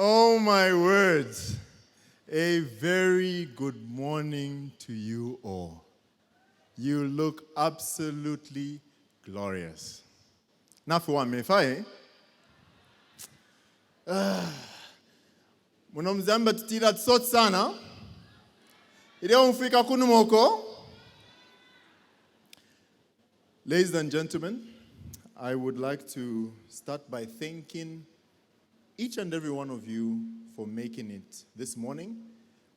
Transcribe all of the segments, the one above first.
Oh my words. A very good morning to you all. You look absolutely glorious. Nafuwa mefai. Munomzamba titira tsot sana. Ile umfika kunumoko. Ladies and gentlemen, I would like to start by thanking each and every one of you for making it this morning.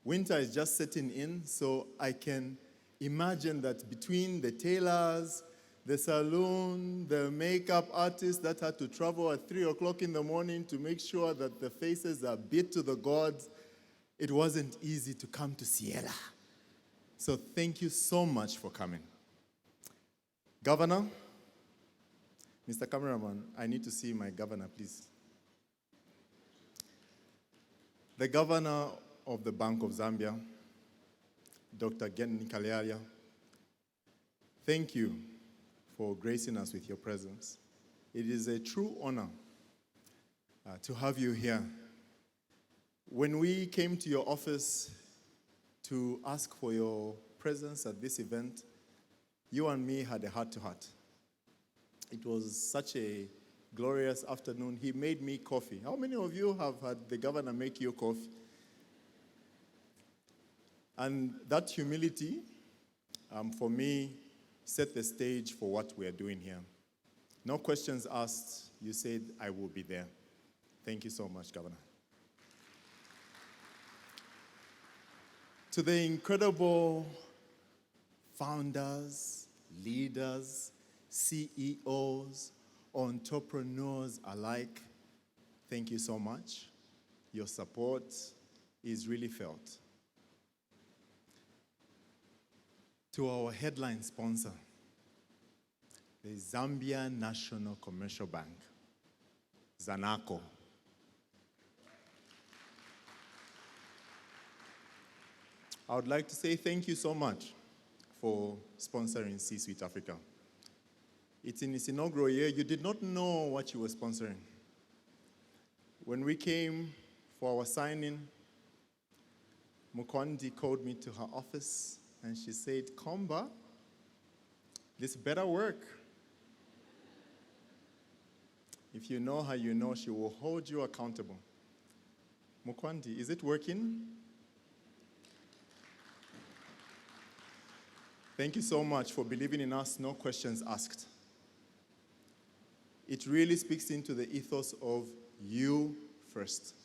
Winter is just setting in, so I can imagine that between the tailors, the saloon, the makeup artists that had to travel at 3 o'clock in the morning to make sure that the faces are beat to the gods, it wasn't easy to come to Ciela. So thank you so much for coming. Governor, Mr. Cameraman, I need to see my governor, please. The governor of the Bank of Zambia, Dr. Gen Nikalearia, thank you for gracing us with your presence. It is a true honor to have you here. When we came to your office to ask for your presence at this event, you and me had a heart-to-heart. It was such a glorious afternoon. He made me coffee. How many of you have had the governor make you coffee? And that humility, for me, set the stage for what we are doing here. No questions asked. You said, I will be there. Thank you so much, Governor. To the incredible founders, leaders, CEOs, entrepreneurs alike, thank you so much. Your support is really felt. To our headline sponsor, the Zambia National Commercial Bank, ZANACO. I would like to say thank you so much for sponsoring C-Suite Africa. It's in its inaugural year. You did not know what you were sponsoring. When we came for our signing, Mukwandi called me to her office and she said, Komba, this better work. If you know her, you know she will hold you accountable. Mukwandi, is it working? Thank you so much for believing in us, no questions asked. It really speaks into the ethos of you first.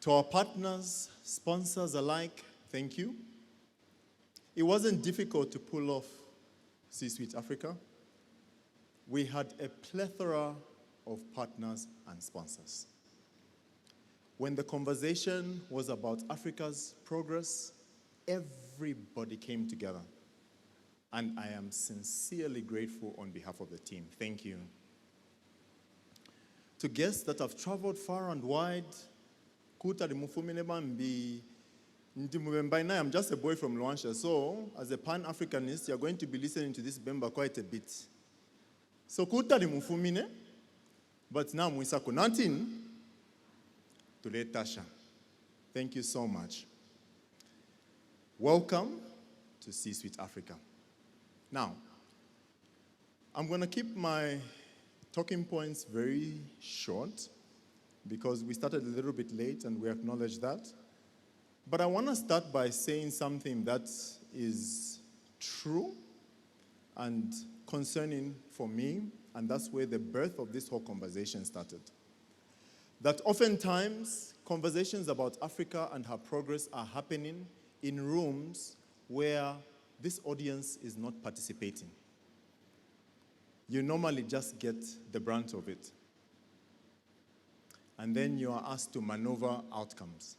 To our partners, sponsors alike, thank you. It wasn't difficult to pull off C-Suite Africa. We had a plethora of partners and sponsors. When the conversation was about Africa's progress, everybody came together. And I am sincerely grateful on behalf of the team. Thank you. To guests that have traveled far and wide, I'm just a boy from Luansha, so as a Pan-Africanist, you're going to be listening to this Bemba quite a bit. So but now Mwisako 19 to Tasha. Thank you so much. Welcome to C-Suite Africa. Now, I'm going to keep my talking points very short because we started a little bit late and we acknowledge that. But I want to start by saying something that is true and concerning for me, and that's where the birth of this whole conversation started. That oftentimes, conversations about Africa and her progress are happening in rooms where this audience is not participating. You normally just get the brunt of it. And then you are asked to maneuver outcomes.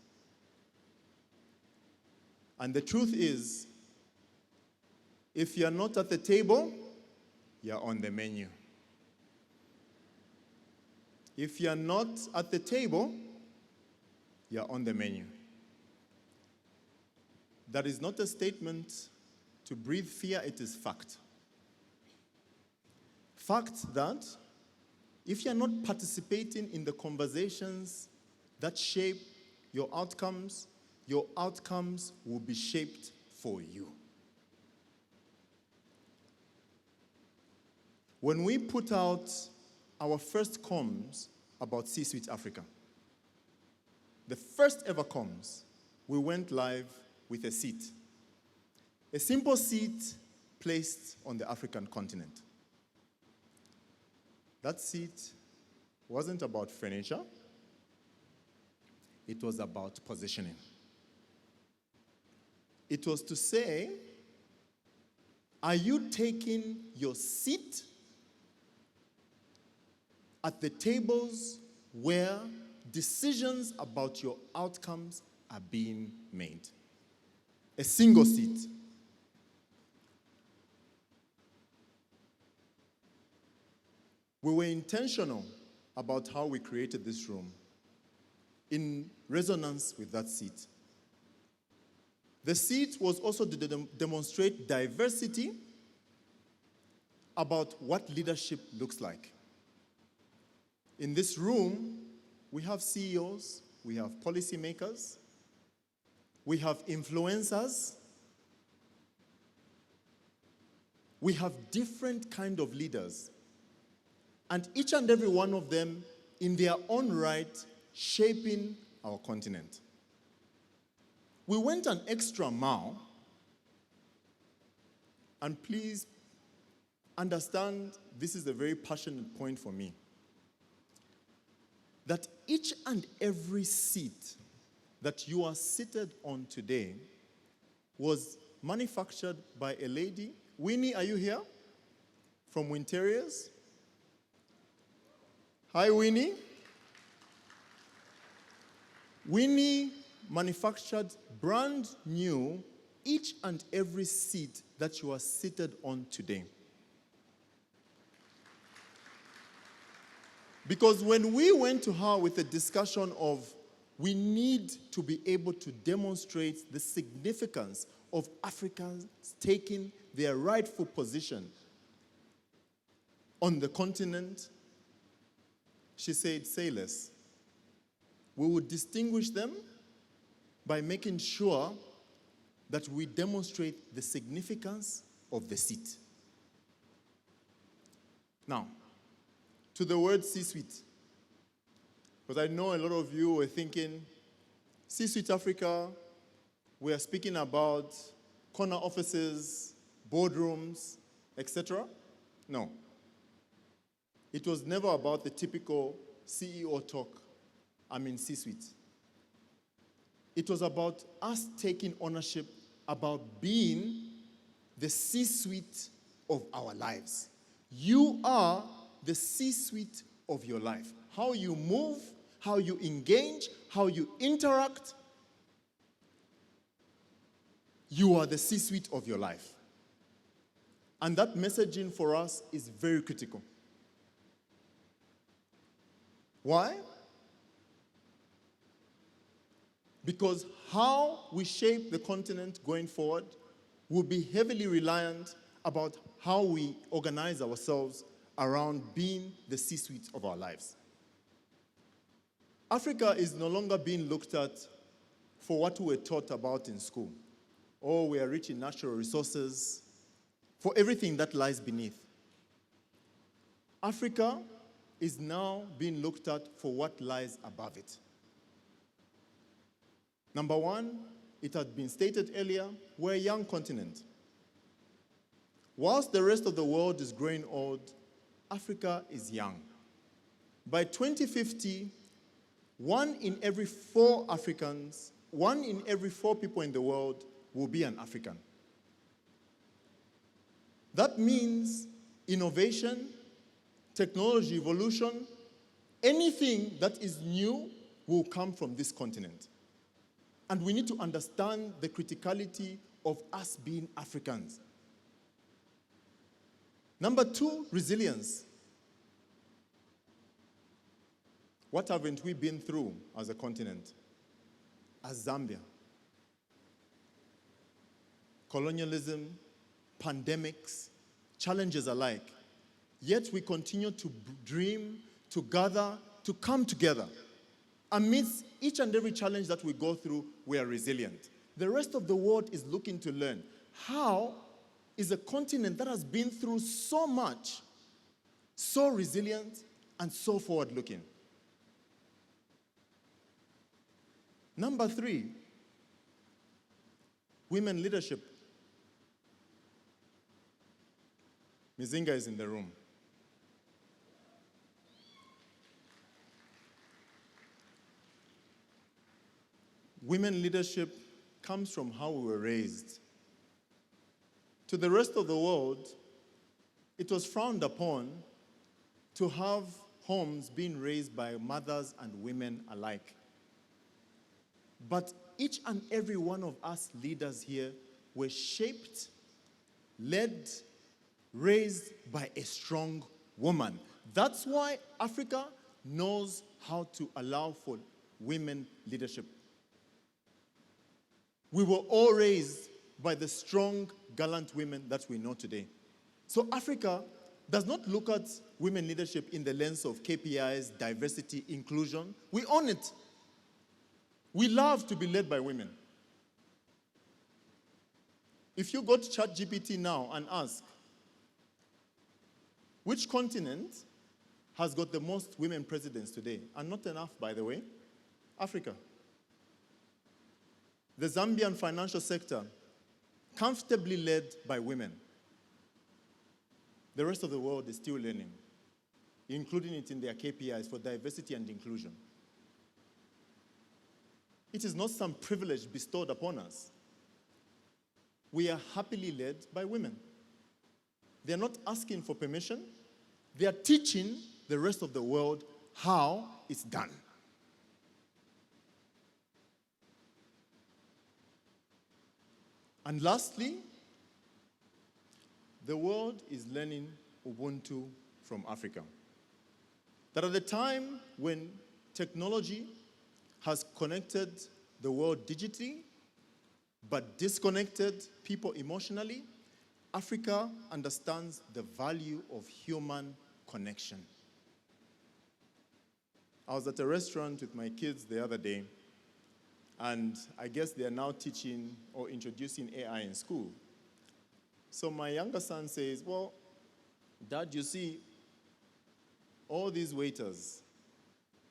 And the truth is, if you're not at the table, you're on the menu. If you're not at the table, you're on the menu. That is not a statement to breathe fear, it is fact. Fact that if you're not participating in the conversations that shape your outcomes will be shaped for you. When we put out our first comms about C-Suite Africa, the first ever comms, we went live with a seat. A simple seat placed on the African continent. That seat wasn't about furniture, it was about positioning. It was to say, are you taking your seat at the tables where decisions about your outcomes are being made? A single seat. We were intentional about how we created this room in resonance with that seat. The seat was also to demonstrate diversity about what leadership looks like. In this room, we have CEOs, we have policymakers, we have influencers, we have different kind of leaders, and each and every one of them in their own right shaping our continent. We went an extra mile, and please understand, this is a very passionate point for me, that each and every seat that you are seated on today was manufactured by a lady. Winnie, are you here? From Winteriors? Hi, Winnie. Winnie manufactured brand new each and every seat that you are seated on today. Because when we went to her with a discussion of we need to be able to demonstrate the significance of Africans taking their rightful position on the continent, she said, say less. We would distinguish them by making sure that we demonstrate the significance of the seat. Now, to the word C-suite, because I know a lot of you were thinking, C-Suite Africa, we are speaking about corner offices, boardrooms, etc. No. It was never about the typical CEO talk, I'm in C-suite. It was about us taking ownership about being the C-suite of our lives. You are the C-suite of your life. How you move, how you engage, how you interact, you are the C-suite of your life. And that messaging for us is very critical. Why? Because how we shape the continent going forward will be heavily reliant about how we organize ourselves around being the C-suite of our lives. Africa is no longer being looked at for what we were taught about in school. Oh, we are rich in natural resources, for everything that lies beneath. Africa is now being looked at for what lies above it. Number one, it had been stated earlier, we're a young continent. Whilst the rest of the world is growing old, Africa is young. By 2050, 1 in every 4 Africans, 1 in every 4 people in the world will be an African. That means innovation, technology evolution, anything that is new will come from this continent. And we need to understand the criticality of us being Africans. Number 2, resilience. What haven't we been through as a continent? As Zambia? Colonialism, pandemics, challenges alike. Yet we continue to dream, to gather, to come together. Amidst each and every challenge that we go through, we are resilient. The rest of the world is looking to learn how is a continent that has been through so much, so resilient, and so forward-looking. Number 3, women leadership. Mizinga is in the room. Women leadership comes from how we were raised. To the rest of the world, it was frowned upon to have homes being raised by mothers and women alike. But each and every one of us leaders here were shaped, led, raised by a strong woman. That's why Africa knows how to allow for women leadership. We were all raised by the strong, gallant women that we know today. So Africa does not look at women leadership in the lens of KPIs, diversity, inclusion. We own it. We love to be led by women. If you go to ChatGPT now and ask, which continent has got the most women presidents today? And not enough, by the way. Africa. The Zambian financial sector, comfortably led by women. The rest of the world is still learning, including it in their KPIs for diversity and inclusion. It is not some privilege bestowed upon us. We are happily led by women. They are not asking for permission. They are teaching the rest of the world how it's done. And lastly, the world is learning Ubuntu from Africa. That at the time when technology has connected the world digitally, but disconnected people emotionally, Africa understands the value of human connection. I was at a restaurant with my kids the other day, and I guess they are now teaching or introducing AI in school. So my younger son says, well, Dad, you see, all these waiters,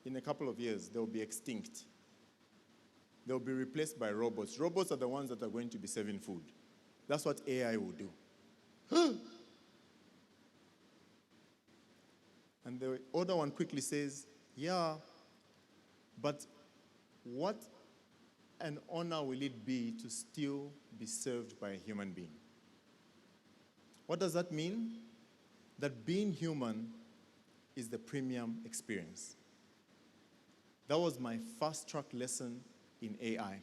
in a couple of years, they'll be extinct. They'll be replaced by robots. Robots are the ones that are going to be serving food. That's what AI will do. And the other one quickly says, yeah, but what an honor will it be to still be served by a human being? What does that mean? That being human is the premium experience. That was my fast-track lesson in AI.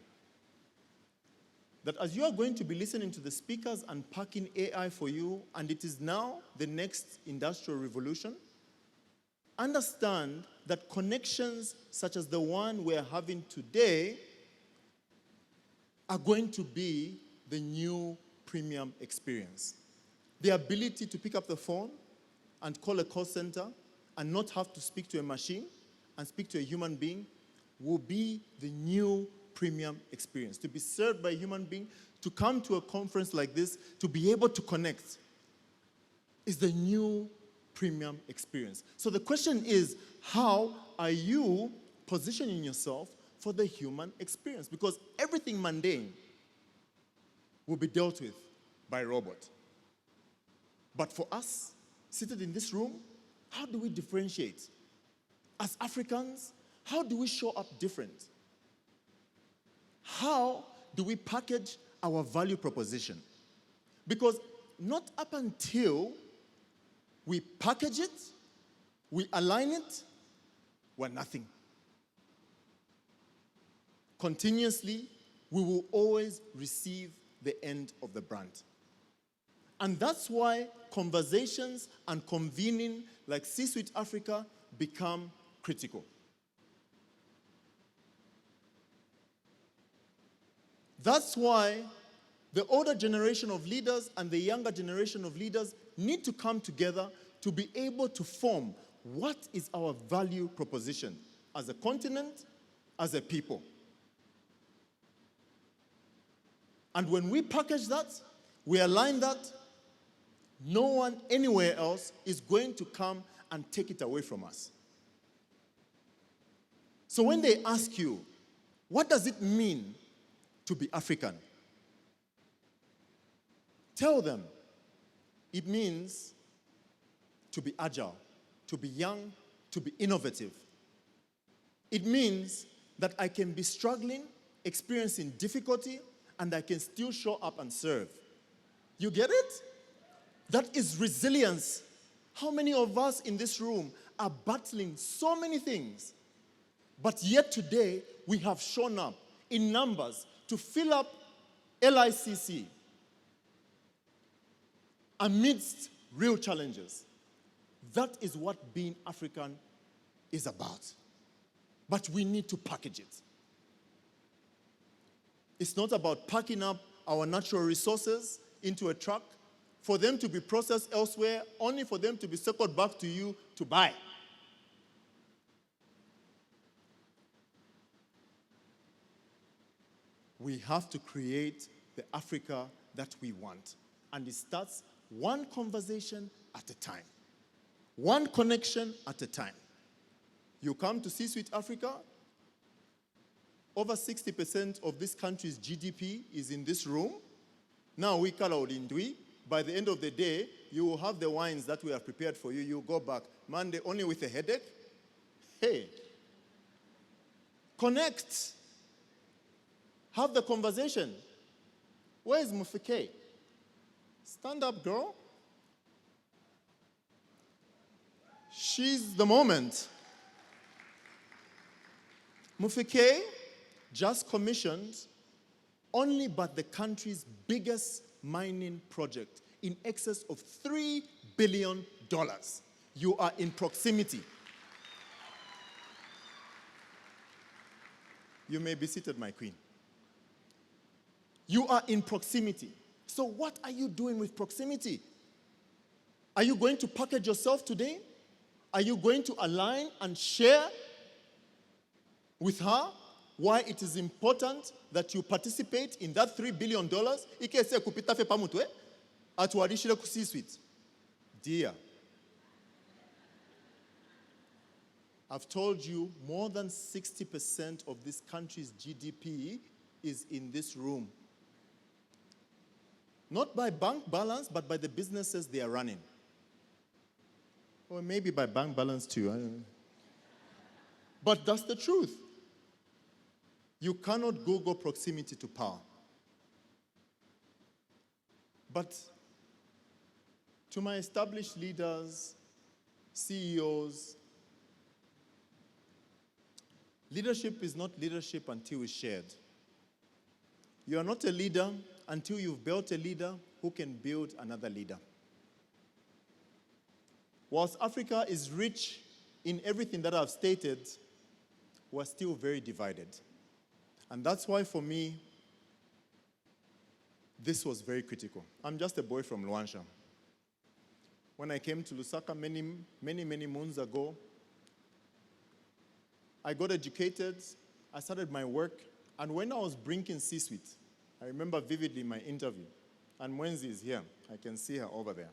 That as you are going to be listening to the speakers unpacking AI for you, and it is now the next industrial revolution, understand that connections such as the one we're having today are going to be the new premium experience. The ability to pick up the phone and call a call center and not have to speak to a machine and speak to a human being will be the new premium experience. To be served by a human being, to come to a conference like this, to be able to connect, is the new premium experience. So the question is, how are you positioning yourself for the human experience? Because everything mundane will be dealt with by a robot. But for us, seated in this room, how do we differentiate? As Africans, how do we show up different? How do we package our value proposition? Because not up until we package it, we align it, we're nothing. Continuously, we will always receive the end of the brand. And that's why conversations and convening like C-Suite Africa become critical. That's why the older generation of leaders and the younger generation of leaders need to come together to be able to form What is our value proposition as a continent, as a people? And when we package that, we align that, no one anywhere else is going to come and take it away from us. So when they ask you, what does it mean to be African? Tell them it means to be agile, to be young, to be innovative. It means that I can be struggling, experiencing difficulty, and I can still show up and serve. You get it? That is resilience. How many of us in this room are battling so many things, but yet today we have shown up in numbers to fill up LICC amidst real challenges? That is what being African is about. But we need to package it. It's not about packing up our natural resources into a truck for them to be processed elsewhere, only for them to be circled back to you to buy. We have to create the Africa that we want. And it starts one conversation at a time. One connection at a time. You come to C-Suite Africa, over 60% of this country's GDP is in this room. Now we call out Indui. By the end of the day, you will have the wines that we have prepared for you. You go back Monday only with a headache. Hey, connect. Have the conversation. Where is Mufike? Stand up, girl. She's the moment. Mufike just commissioned only but the country's biggest mining project in excess of $3 billion. You are in proximity. You may be seated, my queen. You are in proximity. So what are you doing with proximity? Are you going to package yourself today? Are you going to align and share with her why it is important that you participate in that $3 billion? Dear, I've told you more than 60% of this country's GDP is in this room. Not by bank balance, but by the businesses they are running. Or maybe by bank balance too. I don't know. But that's the truth. You cannot Google proximity to power. But to my established leaders, CEOs, leadership is not leadership until it's shared. You are not a leader until you've built a leader who can build another leader. Whilst Africa is rich in everything that I've stated, we're still very divided. And that's why, for me, this was very critical. I'm just a boy from Luansha. When I came to Lusaka many moons ago, I got educated, I started my work, and when I was bringing C-Suite, I remember vividly my interview, and Mwenzi is here. I can see her over there.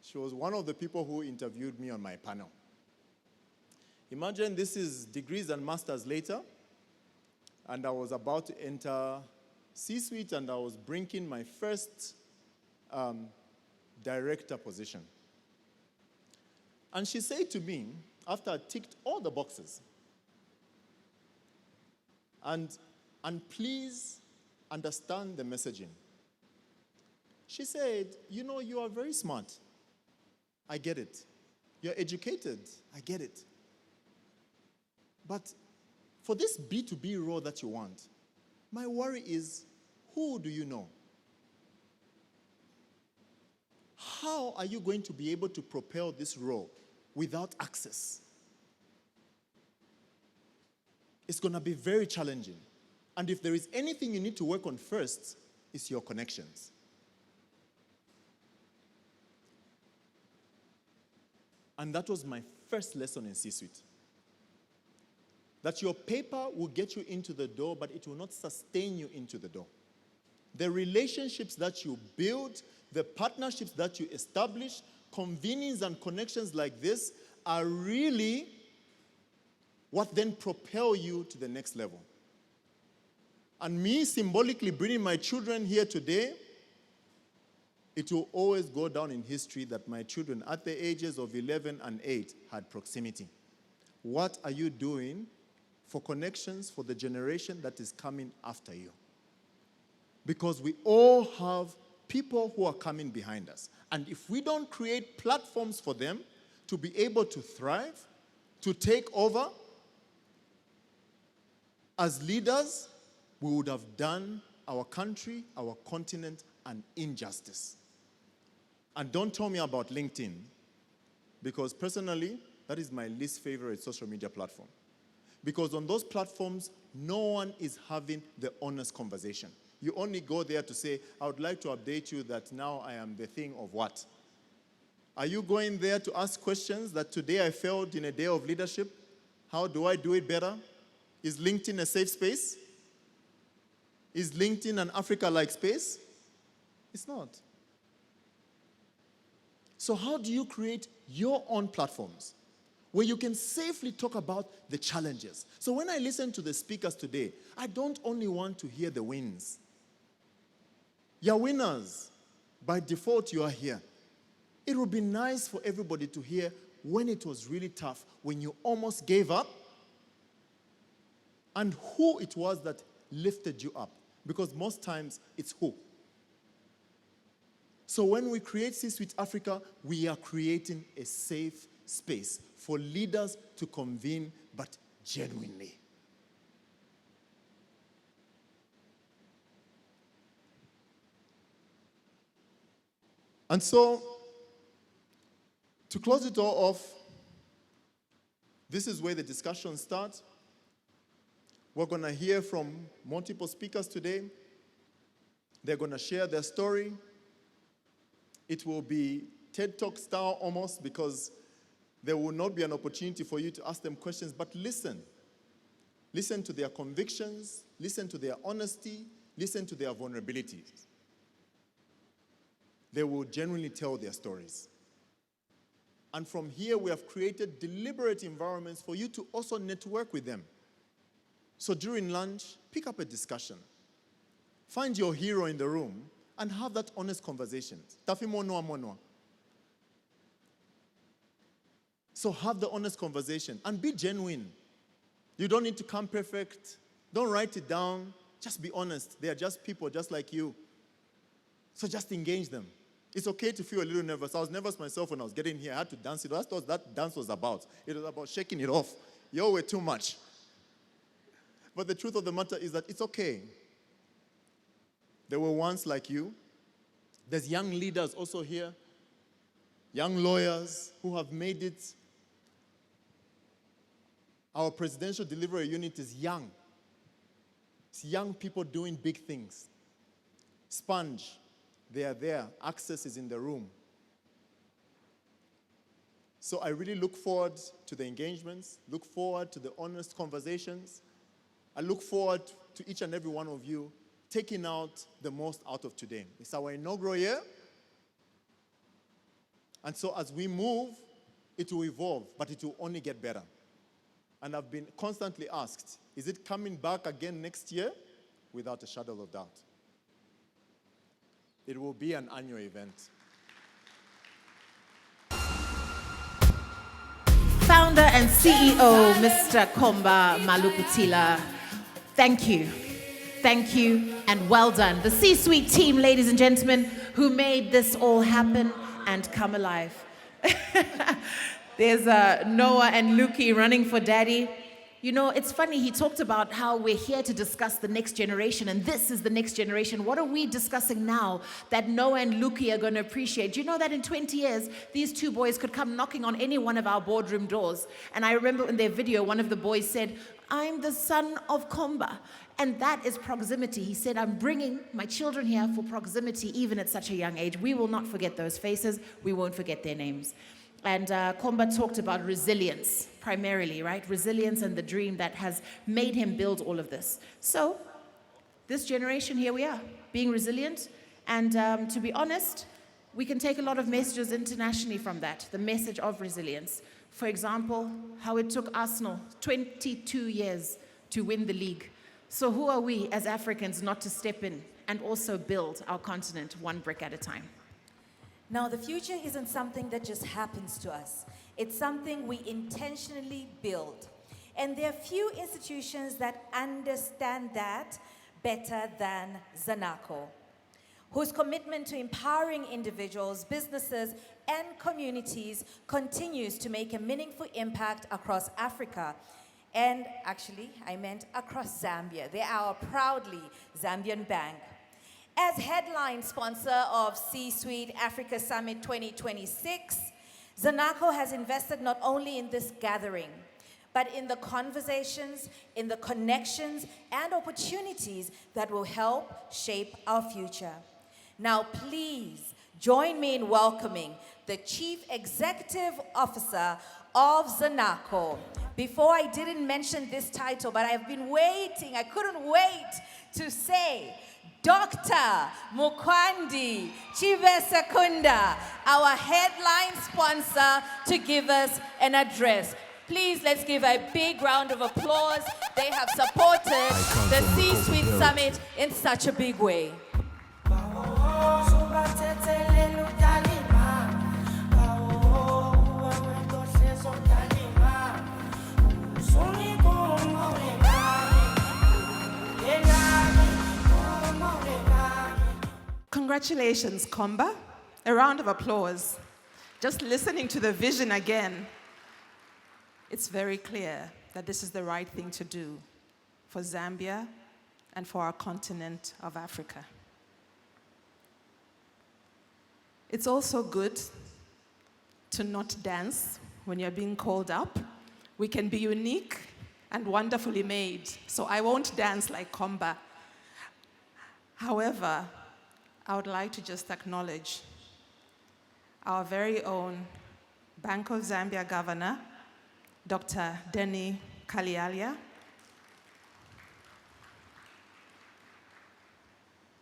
She was one of the people who interviewed me on my panel. Imagine this is degrees and masters later, and I was about to enter C-Suite, and I was bringing my first director position. And she said to me, after I ticked all the boxes, and please understand the messaging. She said, you know, you are very smart. I get it. You're educated. I get it. But for this B2B role that you want, my worry is, who do you know? How are you going to be able to propel this role without access? It's going to be very challenging. And if there is anything you need to work on first, it's your connections. And that was my first lesson in C-suite. That your paper will get you into the door, but it will not sustain you into the door. The relationships that you build, the partnerships that you establish, convenings and connections like this are really what then propel you to the next level. And me symbolically bringing my children here today, it will always go down in history that my children at the ages of 11 and 8 had proximity. What are you doing for connections for the generation that is coming after you? Because we all have people who are coming behind us. And if we don't create platforms for them to be able to thrive, to take over, as leaders, we would have done our country, our continent, an injustice. And don't tell me about LinkedIn, because personally, that is my least favorite social media platform. Because on those platforms, no one is having the honest conversation. You only go there to say, I would like to update you that now I am the thing of what? Are you going there to ask questions that today I failed in a day of leadership? How do I do it better? Is LinkedIn a safe space? Is LinkedIn an Africa-like space? It's not. So how do you create your own platforms where you can safely talk about the challenges? So when I listen to the speakers today, I don't only want to hear the wins. You're winners. By default, you are here. It would be nice for everybody to hear when it was really tough, when you almost gave up, and who it was that lifted you up. Because most times, it's who. So when we create C-Suite Africa, we are creating a safe space for leaders to convene, but genuinely. And so, to close it all off, this is where the discussion starts. We're going to hear from multiple speakers today. They're going to share their story. It will be TED Talk style almost, because there will not be an opportunity for you to ask them questions, but listen. Listen to their convictions, listen to their honesty, listen to their vulnerabilities. They will genuinely tell their stories. And from here, we have created deliberate environments for you to also network with them. So during lunch, pick up a discussion. Find your hero in the room and have that honest conversation. Tafi monoa monoa. So have the honest conversation and be genuine. You don't need to come perfect. Don't write it down. Just be honest. They are just people just like you. So just engage them. It's okay to feel a little nervous. I was nervous myself when I was getting here. I had to dance it. That's what that dance was about. It was about shaking it off. You were too much. But the truth of the matter is that it's okay. There were once like you. There's young leaders also here. Young lawyers who have made it. Our presidential delivery unit is young. It's young people doing big things. Sponge, they are there. Access is in the room. So I really look forward to the engagements, look forward to the honest conversations. I look forward to each and every one of you taking out the most out of today. It's our inaugural year. And so as we move, it will evolve, but it will only get better. And I've been constantly asked, is it coming back again next year? Without a shadow of doubt. It will be an annual event. Founder and CEO, Mr. Komba Malukutila, thank you. Thank you and well done. The C-Suite team, ladies and gentlemen, who made this all happen and come alive. There's Noah and Luki running for daddy. You know, it's funny, he talked about how we're here to discuss the next generation, and this is the next generation. What are we discussing now that Noah and Luki are going to appreciate? Do you know that in 20 years, these two boys could come knocking on any one of our boardroom doors? And I remember in their video, one of the boys said, I'm the son of Komba. And that is proximity. He said, I'm bringing my children here for proximity, even at such a young age. We will not forget those faces. We won't forget their names. And Komba talked about resilience, primarily, right? Resilience and the dream that has made him build all of this. So, this generation, here we are, being resilient. And to be honest, we can take a lot of messages internationally from that, the message of resilience. For example, how it took Arsenal 22 years to win the league. So who are we as Africans not to step in and also build our continent one brick at a time? Now, the future isn't something that just happens to us. It's something we intentionally build. And there are few institutions that understand that better than Zanaco, whose commitment to empowering individuals, businesses, and communities continues to make a meaningful impact across Africa. And actually, I meant across Zambia. They are a proudly Zambian bank. As headline sponsor of C-Suite Africa Summit 2026, Zanaco has invested not only in this gathering, but in the conversations, in the connections, and opportunities that will help shape our future. Now, please join me in welcoming the Chief Executive Officer of Zanaco. Before, I didn't mention this title, but I've been waiting. I couldn't wait to say Dr. Mukwandi Chivesekunda, our headline sponsor, to give us an address. Please, let's give a big round of applause. They have supported the C-Suite Summit in such a big way. Congratulations, Komba. A round of applause. Just listening to the vision again, it's very clear that this is the right thing to do for Zambia and for our continent of Africa. It's also good to not dance when you're being called up. We can be unique and wonderfully made, so I won't dance like Komba. However, I would like to just acknowledge our very own Bank of Zambia Governor, Dr. Denny Kalialia,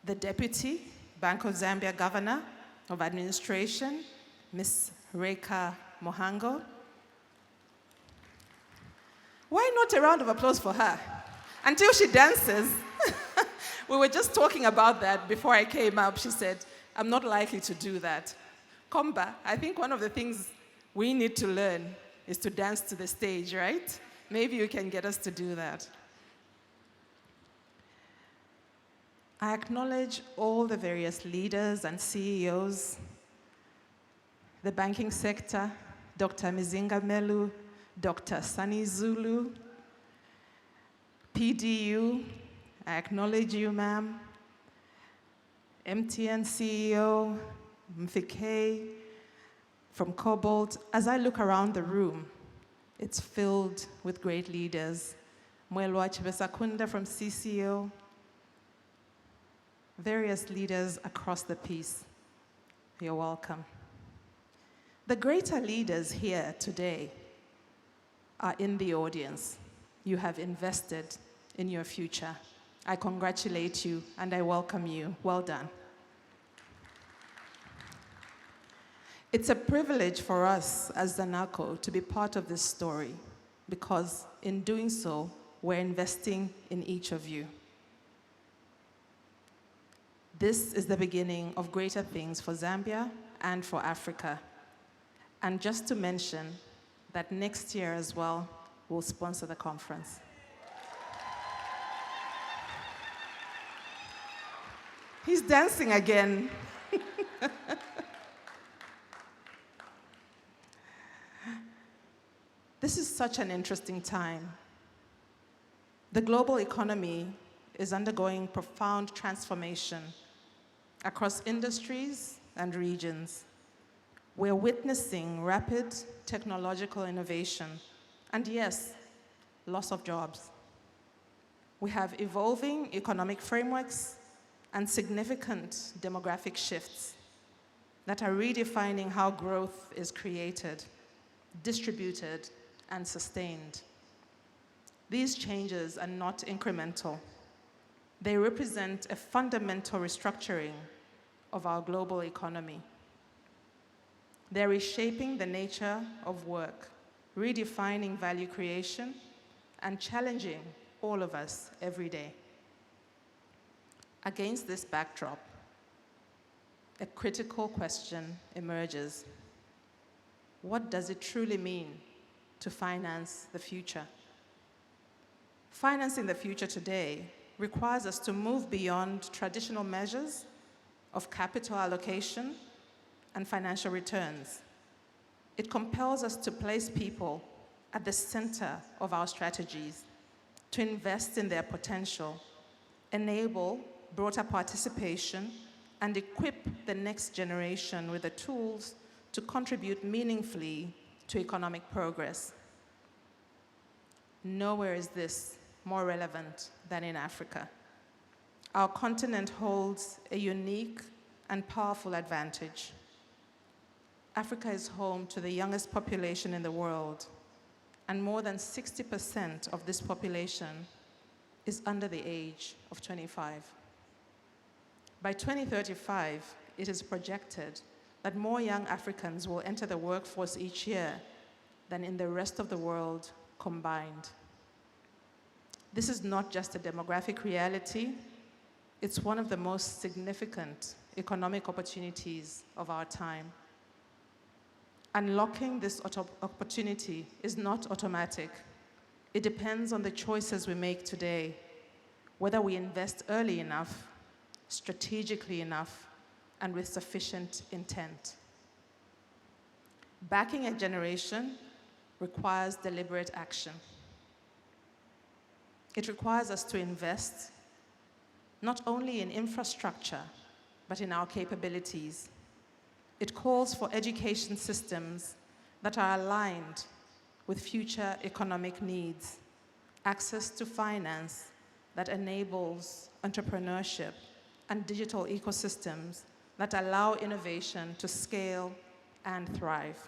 the Deputy Bank of Zambia Governor of Administration, Ms. Reka Mohango. Why not a round of applause for her? Until she dances. We were just talking about that before I came up. She said, I'm not likely to do that. Komba, I think one of the things we need to learn is to dance to the stage, right? Maybe you can get us to do that. I acknowledge all the various leaders and CEOs, the banking sector, Dr. Mizinga Melu, Dr. Sunny Zulu, PDU, I acknowledge you, ma'am. MTN CEO, Mfike from Cobalt. As I look around the room, it's filled with great leaders. Mwelwa Chibesakunda from CCO, various leaders across the piece. You're welcome. The greater leaders here today are in the audience. You have invested in your future. I congratulate you and I welcome you. Well done. It's a privilege for us as Zanaco to be part of this story because in doing so, we're investing in each of you. This is the beginning of greater things for Zambia and for Africa. And just to mention that next year as well, we'll sponsor the conference. He's dancing again. This is such an interesting time. The global economy is undergoing profound transformation across industries and regions. We're witnessing rapid technological innovation and, yes, loss of jobs. We have evolving economic frameworks and significant demographic shifts that are redefining how growth is created, distributed, and sustained. These changes are not incremental. They represent a fundamental restructuring of our global economy. They're reshaping the nature of work, redefining value creation, and challenging all of us every day. Against this backdrop, a critical question emerges. What does it truly mean to finance the future? Financing the future today requires us to move beyond traditional measures of capital allocation and financial returns. It compels us to place people at the center of our strategies, to invest in their potential, enable broader participation, and equip the next generation with the tools to contribute meaningfully to economic progress. Nowhere is this more relevant than in Africa. Our continent holds a unique and powerful advantage. Africa is home to the youngest population in the world, and more than 60% of this population is under the age of 25. By 2035, it is projected that more young Africans will enter the workforce each year than in the rest of the world combined. This is not just a demographic reality, it's one of the most significant economic opportunities of our time. Unlocking this opportunity is not automatic. It depends on the choices we make today, whether we invest early enough, strategically enough, and with sufficient intent. Backing a generation requires deliberate action. It requires us to invest not only in infrastructure, but in our capabilities. It calls for education systems that are aligned with future economic needs, access to finance that enables entrepreneurship, and digital ecosystems that allow innovation to scale and thrive.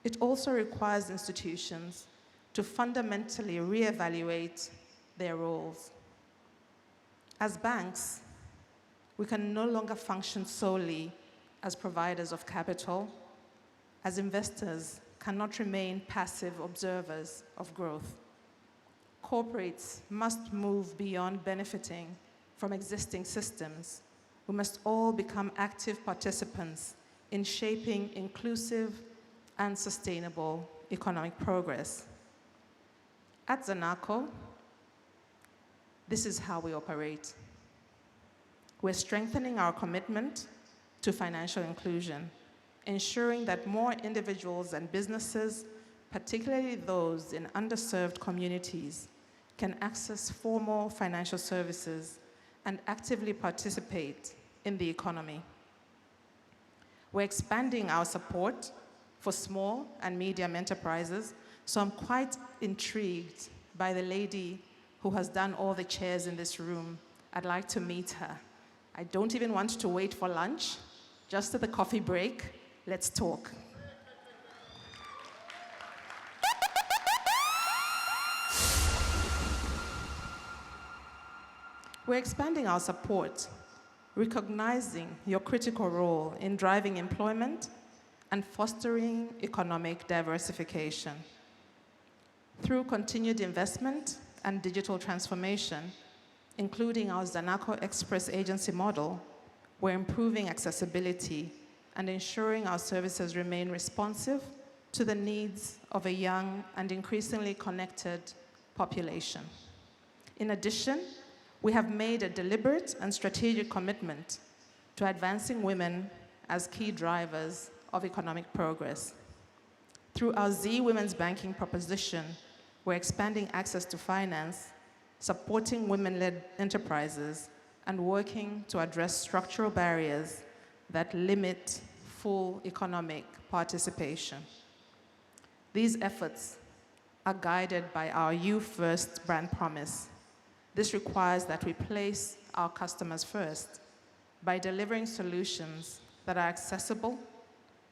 It also requires institutions to fundamentally reevaluate their roles. As banks, we can no longer function solely as providers of capital. As investors, cannot remain passive observers of growth. Corporates must move beyond benefiting from existing systems. We must all become active participants in shaping inclusive and sustainable economic progress. At Zanaco, this is how we operate. We're strengthening our commitment to financial inclusion, ensuring that more individuals and businesses, particularly those in underserved communities, can access formal financial services and actively participate in the economy. We're expanding our support for small and medium enterprises, so I'm quite intrigued by the lady who has done all the chairs in this room. I'd like to meet her. I don't even want to wait for lunch, just at the coffee break. Let's talk. We're expanding our support, recognizing your critical role in driving employment and fostering economic diversification. Through continued investment and digital transformation, including our Zanaco Express agency model, we're improving accessibility and ensuring our services remain responsive to the needs of a young and increasingly connected population. In addition, we have made a deliberate and strategic commitment to advancing women as key drivers of economic progress. Through our Z Women's Banking proposition, we're expanding access to finance, supporting women-led enterprises, and working to address structural barriers that limit full economic participation. These efforts are guided by our You First brand promise. This requires that we place our customers first by delivering solutions that are accessible,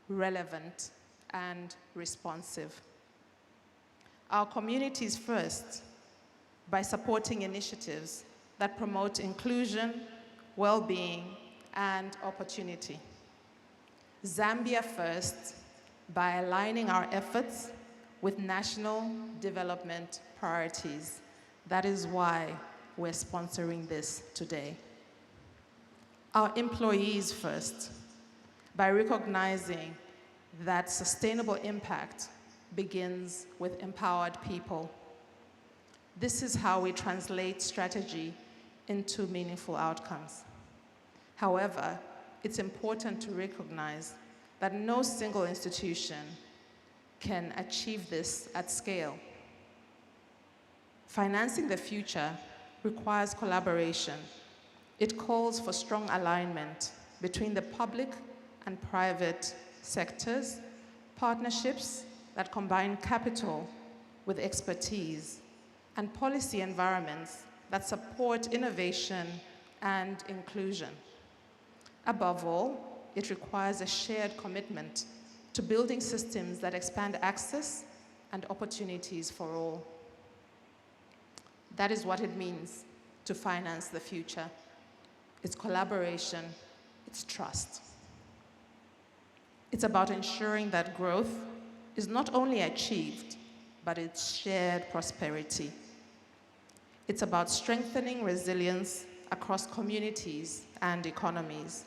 relevant, and responsive. Our communities first, by supporting initiatives that promote inclusion, well-being, and opportunity. Zambia first, by aligning our efforts with national development priorities. That is why we're sponsoring this today. Our employees first, by recognizing that sustainable impact begins with empowered people. This is how we translate strategy into meaningful outcomes. However, it's important to recognize that no single institution can achieve this at scale. Financing the future requires collaboration. It calls for strong alignment between the public and private sectors, partnerships that combine capital with expertise, and policy environments that support innovation and inclusion. Above all, it requires a shared commitment to building systems that expand access and opportunities for all. That is what it means to finance the future. It's collaboration, it's trust. It's about ensuring that growth is not only achieved, but it's shared prosperity. It's about strengthening resilience across communities and economies.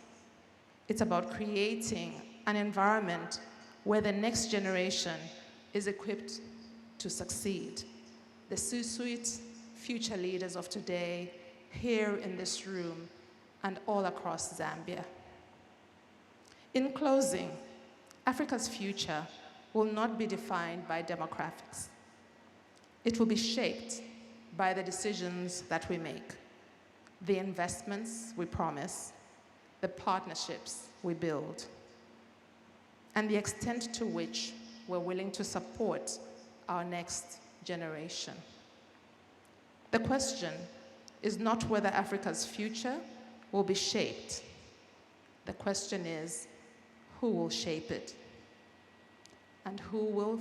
It's about creating an environment where the next generation is equipped to succeed. The C-suite future leaders of today, here in this room, and all across Zambia. In closing, Africa's future will not be defined by demographics. It will be shaped by the decisions that we make, the investments we promise, the partnerships we build, and the extent to which we're willing to support our next generation. The question is not whether Africa's future will be shaped. The question is, who will shape it? And who will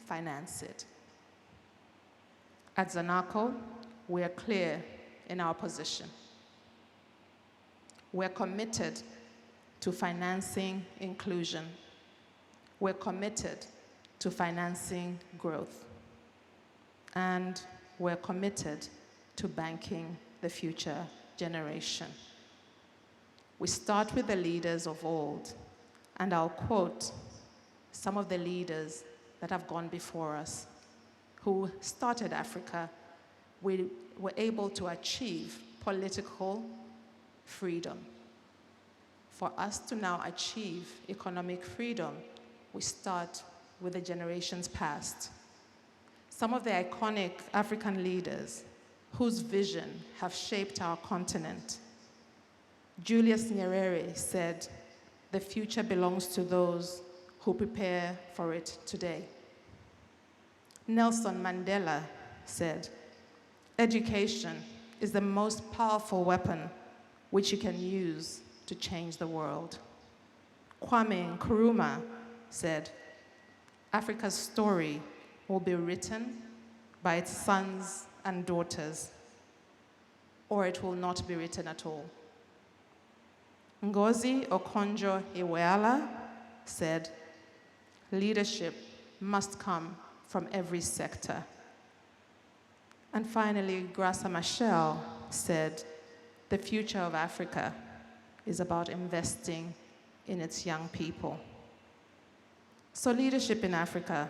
finance it? At Zanaco, we are clear in our position. We're committed to financing inclusion. We're committed to financing growth. And we're committed to banking the future generation. We start with the leaders of old, and I'll quote some of the leaders that have gone before us, who started Africa. We were able to achieve political freedom. For us to now achieve economic freedom, we start with the generations past. Some of the iconic African leaders whose vision have shaped our continent. Julius Nyerere said, "The future belongs to those who prepare for it today." Nelson Mandela said, "Education is the most powerful weapon which you can use to change the world." Kwame Nkrumah said, "Africa's story will be written by its sons and daughters, or it will not be written at all." Ngozi Okonjo-Iweala said, "Leadership must come from every sector." And finally, Graça Machel said, "The future of Africa is about investing in its young people." So leadership in Africa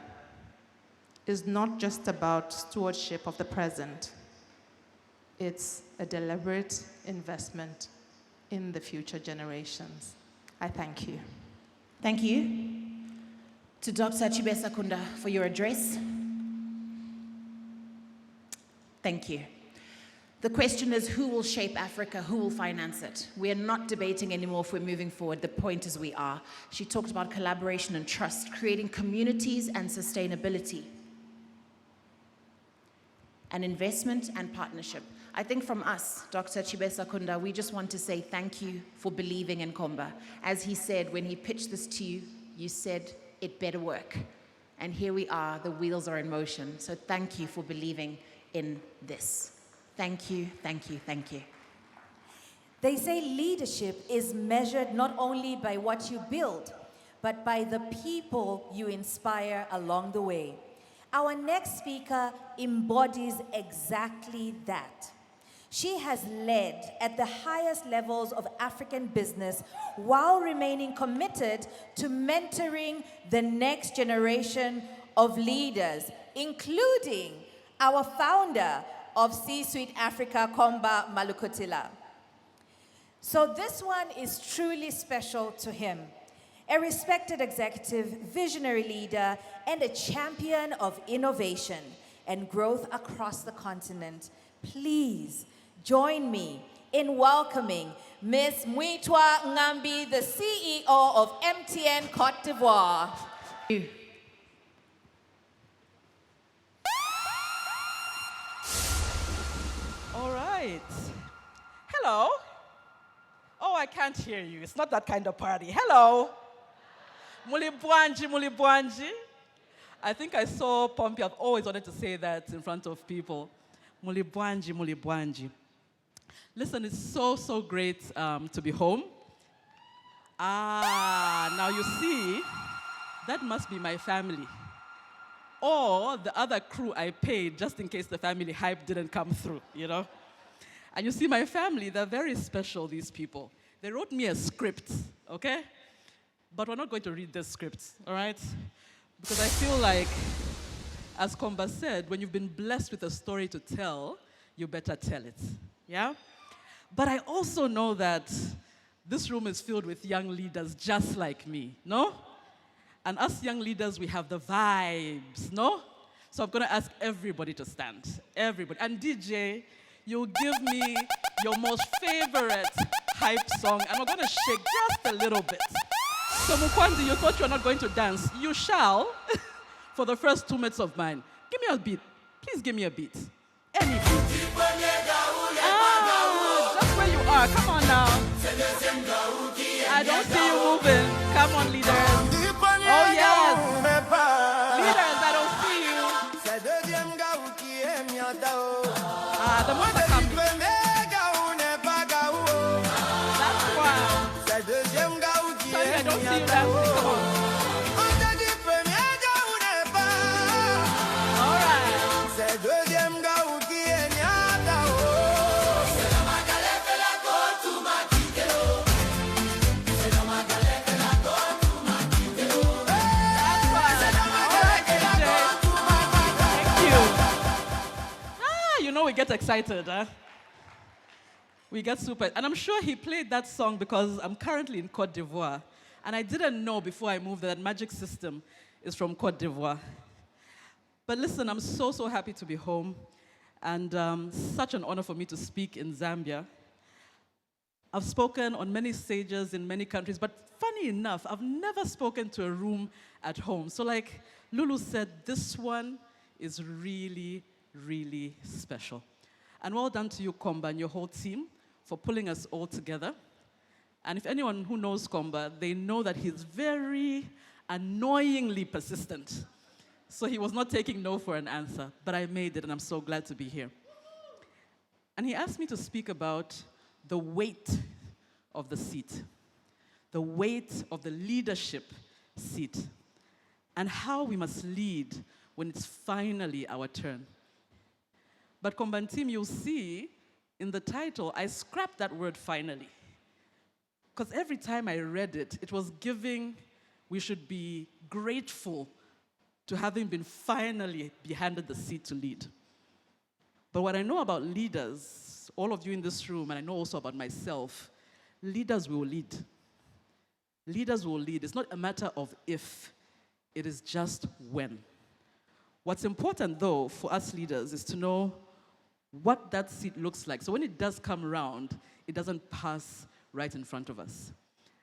is not just about stewardship of the present. It's a deliberate investment in the future generations. I thank you. Thank you to Dr. Chibesa Kunda for your address. Thank you. The question is, who will shape Africa? Who will finance it? We are not debating anymore if we're moving forward. The point is we are. She talked about collaboration and trust, creating communities and sustainability. and investment and partnership. I think from us, Dr. Chibesa Kunda, we just want to say thank you for believing in Komba. As he said, when he pitched this to you, you said it better work. And here we are, the wheels are in motion. So thank you for believing in this. Thank you, thank you, thank you. They say leadership is measured not only by what you build, but by the people you inspire along the way. Our next speaker embodies exactly that. She has led at the highest levels of African business while remaining committed to mentoring the next generation of leaders, including our founder of C-Suite Africa, Komba Malukutila. So this one is truly special to him. A respected executive, visionary leader, and a champion of innovation and growth across the continent. Please join me in welcoming Ms. Muitwa Ngambi, the CEO of MTN Côte d'Ivoire. All right. Hello. Oh, I can't hear you. It's not that kind of party. Hello. Mulibwanji, mulibwanji. I think I saw Pompey. I've always wanted to say that in front of people. Mulibwanji, mulibwanji. Listen, it's so great to be home. Now you see, that must be my family. Or the other crew I paid just in case the family hype didn't come through, you know? And you see, my family, they're very special, these people. They wrote me a script, okay? But we're not going to read this script, all right? Because I feel like, as Komba said, when you've been blessed with a story to tell, you better tell it, yeah? But I also know that this room is filled with young leaders just like me, no? And us young leaders, we have the vibes, no? So I'm going to ask everybody to stand. Everybody. And DJ, you'll give me your most favorite hype song, and we're going to shake just a little bit. So Mukwanzi, you thought you were not going to dance. You shall for the first 2 minutes of mine. Give me a beat. Please give me a beat. Any beat. Just where you are. Come on now. I don't see you moving. Come on, leaders. Oh, yes. Leaders, I don't see you. The ones are coming. That's why. Sorry, I don't see you dancing. Come on. All right. We get excited, huh? We get super, and I'm sure he played that song because I'm currently in Côte d'Ivoire, and I didn't know before I moved that Magic System is from Côte d'Ivoire. But listen, I'm so happy to be home, and such an honor for me to speak in Zambia. I've spoken on many stages in many countries, but funny enough, I've never spoken to a room at home. So like Lulu said, this one is really special. And well done to you, Komba, and your whole team for pulling us all together. And if anyone who knows Komba, they know that he's very annoyingly persistent. So he was not taking no for an answer, but I made it, and I'm so glad to be here. And he asked me to speak about the weight of the seat, the weight of the leadership seat, and how we must lead when it's finally our turn. But Komba team, you'll see in the title, I scrapped that word finally. Because every time I read it, it was giving, we should be grateful to having been finally be handed the seat to lead. But what I know about leaders, all of you in this room, and I know also about myself, leaders will lead. Leaders will lead. It's not a matter of if, it is just when. What's important, though, for us leaders is to know what that seat looks like. So when it does come around, it doesn't pass right in front of us.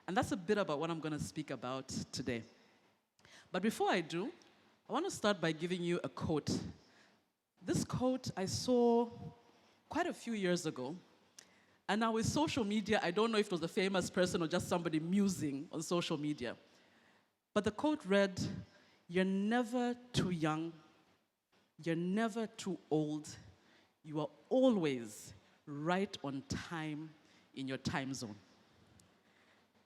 And that's a bit about what I'm going to speak about today. But before I do, I want to start by giving you a quote. This quote I saw quite a few years ago. And now with social media, I don't know if it was a famous person or just somebody musing on social media. But the quote read, "You're never too young, you're never too old, you are always right on time in your time zone."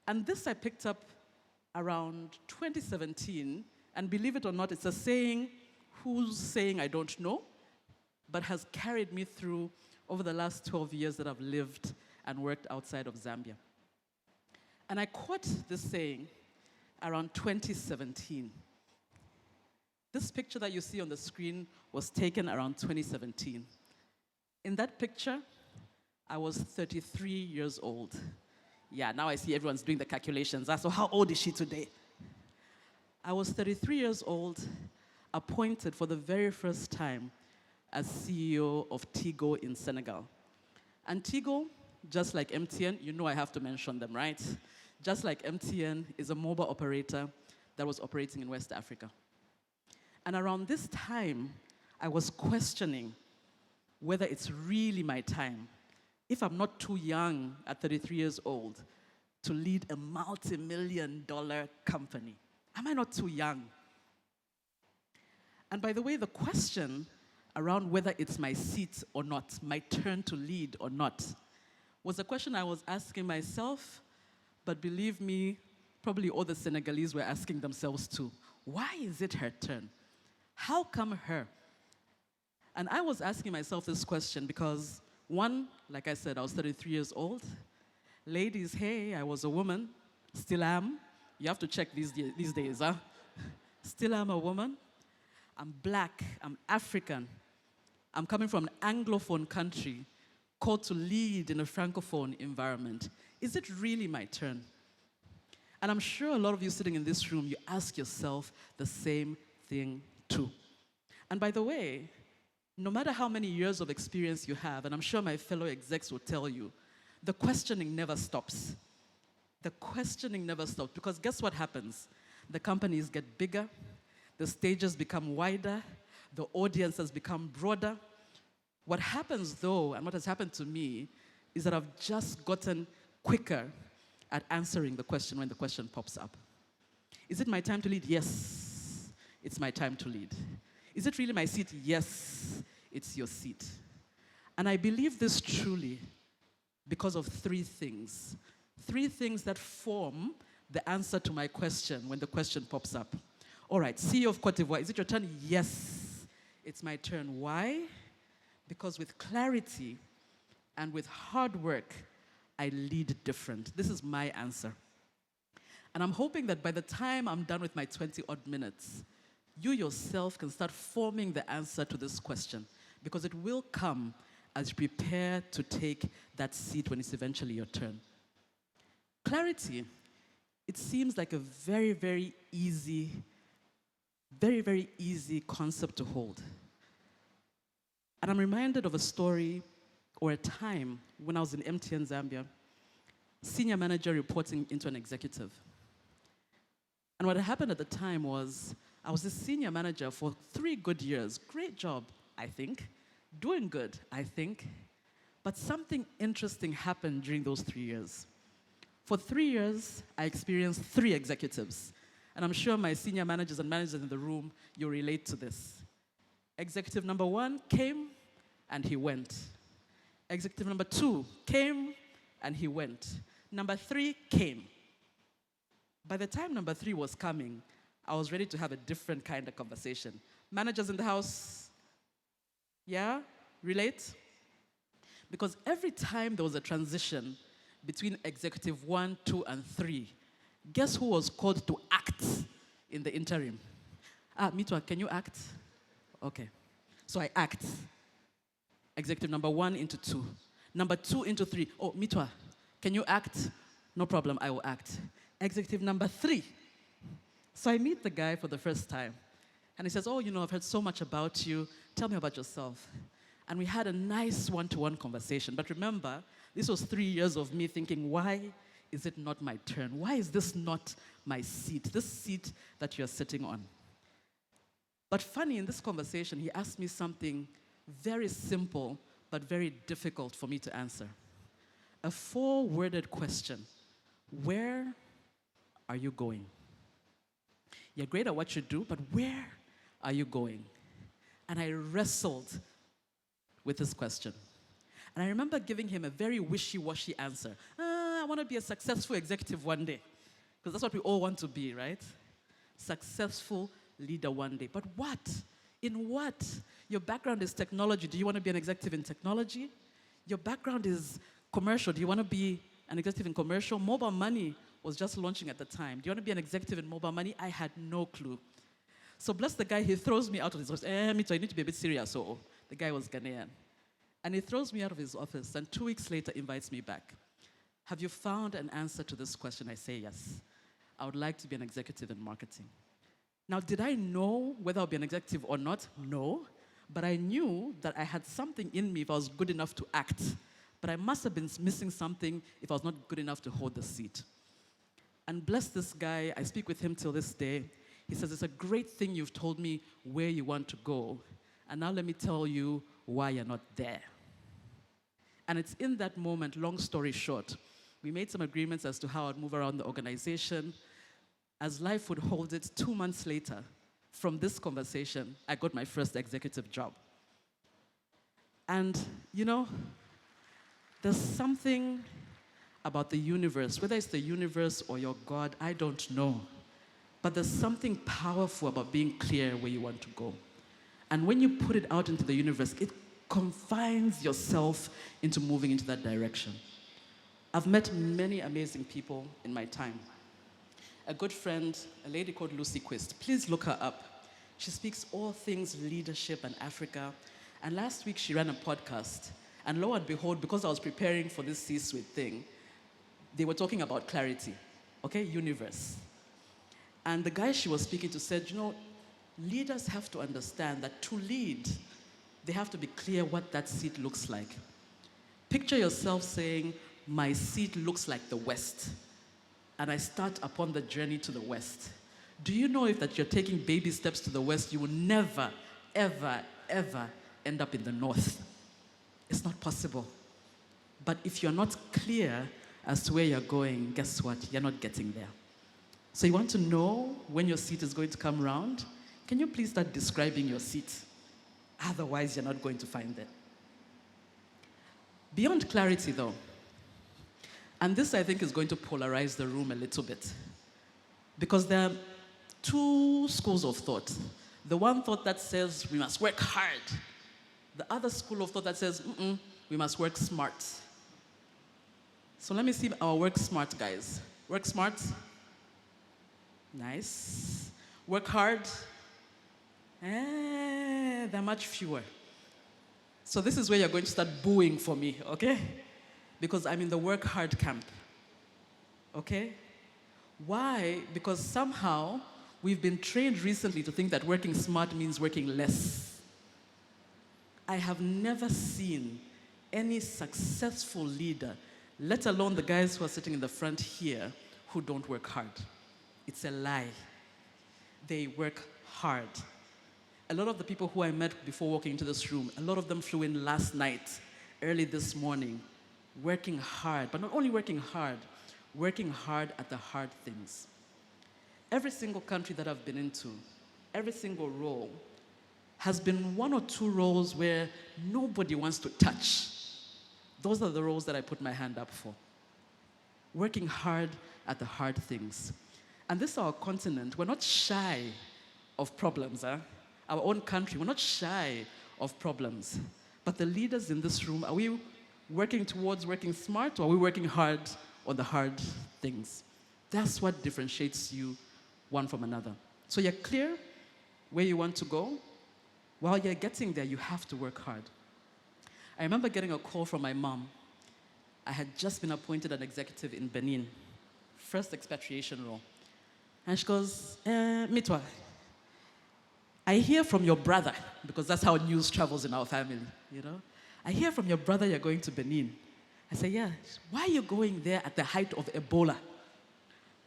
And this I picked up around 2017, and believe it or not, it's a saying whose saying I don't know, but has carried me through over the last 12 years that I've lived and worked outside of Zambia. And I caught this saying around 2017. This picture that you see on the screen was taken around 2017. In that picture, I was 33 years old. Yeah, now I see everyone's doing the calculations. So how old is she today? I was 33 years old, appointed for the very first time as CEO of Tigo in Senegal. And Tigo, just like MTN, you know I have to mention them, right? Just like MTN is a mobile operator that was operating in West Africa. And around this time, I was questioning whether it's really my time, if I'm not too young at 33 years old, to lead a multi-million-dollar company. Am I not too young? And by the way, the question around whether it's my seat or not, my turn to lead or not, was a question I was asking myself, but believe me, probably all the Senegalese were asking themselves too. Why is it her turn? How come her? And I was asking myself this question because, one, like I said, I was 33 years old. Ladies, hey, I was a woman, still am. You have to check these days, huh? Still am a woman. I'm black, I'm African. I'm coming from an Anglophone country called to lead in a Francophone environment. Is it really my turn? And I'm sure a lot of you sitting in this room, you ask yourself the same thing too. And by the way, no matter how many years of experience you have, and I'm sure my fellow execs will tell you, the questioning never stops. The questioning never stops, because guess what happens? The companies get bigger, the stages become wider, the audiences become broader. What happens though, and what has happened to me, is that I've just gotten quicker at answering the question when the question pops up. Is it my time to lead? Yes, it's my time to lead. Is it really my seat? Yes, it's your seat. And I believe this truly because of three things. Three things that form the answer to my question when the question pops up. All right, CEO of Cote d'Ivoire, is it your turn? Yes, it's my turn. Why? Because with clarity and with hard work, I lead different. This is my answer. And I'm hoping that by the time I'm done with my 20-odd minutes, you yourself can start forming the answer to this question, because it will come as you prepare to take that seat when it's eventually your turn. Clarity, it seems like a very, very easy concept to hold. And I'm reminded of a story or a time when I was in MTN Zambia, senior manager reporting into an executive. And what happened at the time was, I was a senior manager for 3 good years. Great job, I think. Doing good, I think. But something interesting happened during those 3 years. For 3 years, I experienced 3 executives. And I'm sure my senior managers and managers in the room, you'll relate to this. Executive number 1 came and he went. Executive number 2 came and he went. Number 3 came. By the time number 3 was coming, I was ready to have a different kind of conversation. Managers in the house, yeah, relate? Because every time there was a transition between executive 1, 2, and 3, guess who was called to act in the interim? Mitwa, can you act? Okay. So I act. Executive number 1 into 2. Number 2 into 3. Oh, Mitwa, can you act? No problem, I will act. Executive number 3. So I meet the guy for the first time. And he says, oh, you know, I've heard so much about you. Tell me about yourself. And we had a nice one-to-one conversation. But remember, this was 3 years of me thinking, why is it not my turn? Why is this not my seat? This seat that you're sitting on. But funny, in this conversation, he asked me something very simple, but very difficult for me to answer. A 4-worded question: where are you going? You're great at what you do, but where are you going? And I wrestled with this question. And I remember giving him a very wishy-washy answer. I want to be a successful executive one day. Because that's what we all want to be, right? Successful leader one day. But what? In what? Your background is technology. Do you want to be an executive in technology? Your background is commercial. Do you want to be an executive in commercial? Mobile money was just launching at the time. Do you want to be an executive in mobile money? I had no clue. So bless the guy, he throws me out of his office. Me too, I need to be a bit serious. So the guy was Ghanaian. And he throws me out of his office, and 2 weeks later invites me back. Have you found an answer to this question? I say yes. I would like to be an executive in marketing. Now, did I know whether I'll be an executive or not? No. But I knew that I had something in me if I was good enough to act. But I must have been missing something if I was not good enough to hold the seat. And bless this guy, I speak with him till this day. He says, it's a great thing you've told me where you want to go. And now let me tell you why you're not there. And it's in that moment, long story short, we made some agreements as to how I'd move around the organization. As life would hold it, 2 months later, from this conversation, I got my first executive job. And, you know, there's something about the universe, whether it's the universe or your God, I don't know. But there's something powerful about being clear where you want to go. And when you put it out into the universe, it confines yourself into moving into that direction. I've met many amazing people in my time. A good friend, a lady called Lucy Quist. Please look her up. She speaks all things leadership and Africa. And last week she ran a podcast. And lo and behold, because I was preparing for this C-suite thing, they were talking about clarity, okay, universe. And the guy she was speaking to said, you know, leaders have to understand that to lead, they have to be clear what that seat looks like. Picture yourself saying, my seat looks like the West, and I start upon the journey to the West. Do you know if that you're taking baby steps to the West, you will never, ever, ever end up in the North? It's not possible. But if you're not clear as to where you're going, guess what? You're not getting there. So you want to know when your seat is going to come round? Can you please start describing your seat? Otherwise, you're not going to find it. Beyond clarity, though, and this, I think, is going to polarize the room a little bit, because there are two schools of thought. The one thought that says we must work hard. The other school of thought that says, we must work smart. So let me see our work smart guys. Work smart? Nice. Work hard? They're much fewer. So this is where you're going to start booing for me, okay? Because I'm in the work hard camp, okay? Why? Because somehow we've been trained recently to think that working smart means working less. I have never seen any successful leader, let alone the guys who are sitting in the front here, who don't work hard. It's a lie. They work hard. A lot of the people who I met before walking into this room, a lot of them flew in last night, early this morning, working hard, but not only working hard at the hard things. Every single country that I've been into, every single role, has been one or two roles where nobody wants to touch. Those are the roles that I put my hand up for. Working hard at the hard things. And this is our continent. We're not shy of problems, Our own country, we're not shy of problems. But the leaders in this room, are we working towards working smart, or are we working hard on the hard things? That's what differentiates you one from another. So you're clear where you want to go. While you're getting there, you have to work hard. I remember getting a call from my mom. I had just been appointed an executive in Benin, first expatriation role. And she goes, Mitwa, I hear from your brother, because that's how news travels in our family, you know? I hear from your brother you're going to Benin. I say, yeah. Why are you going there at the height of Ebola?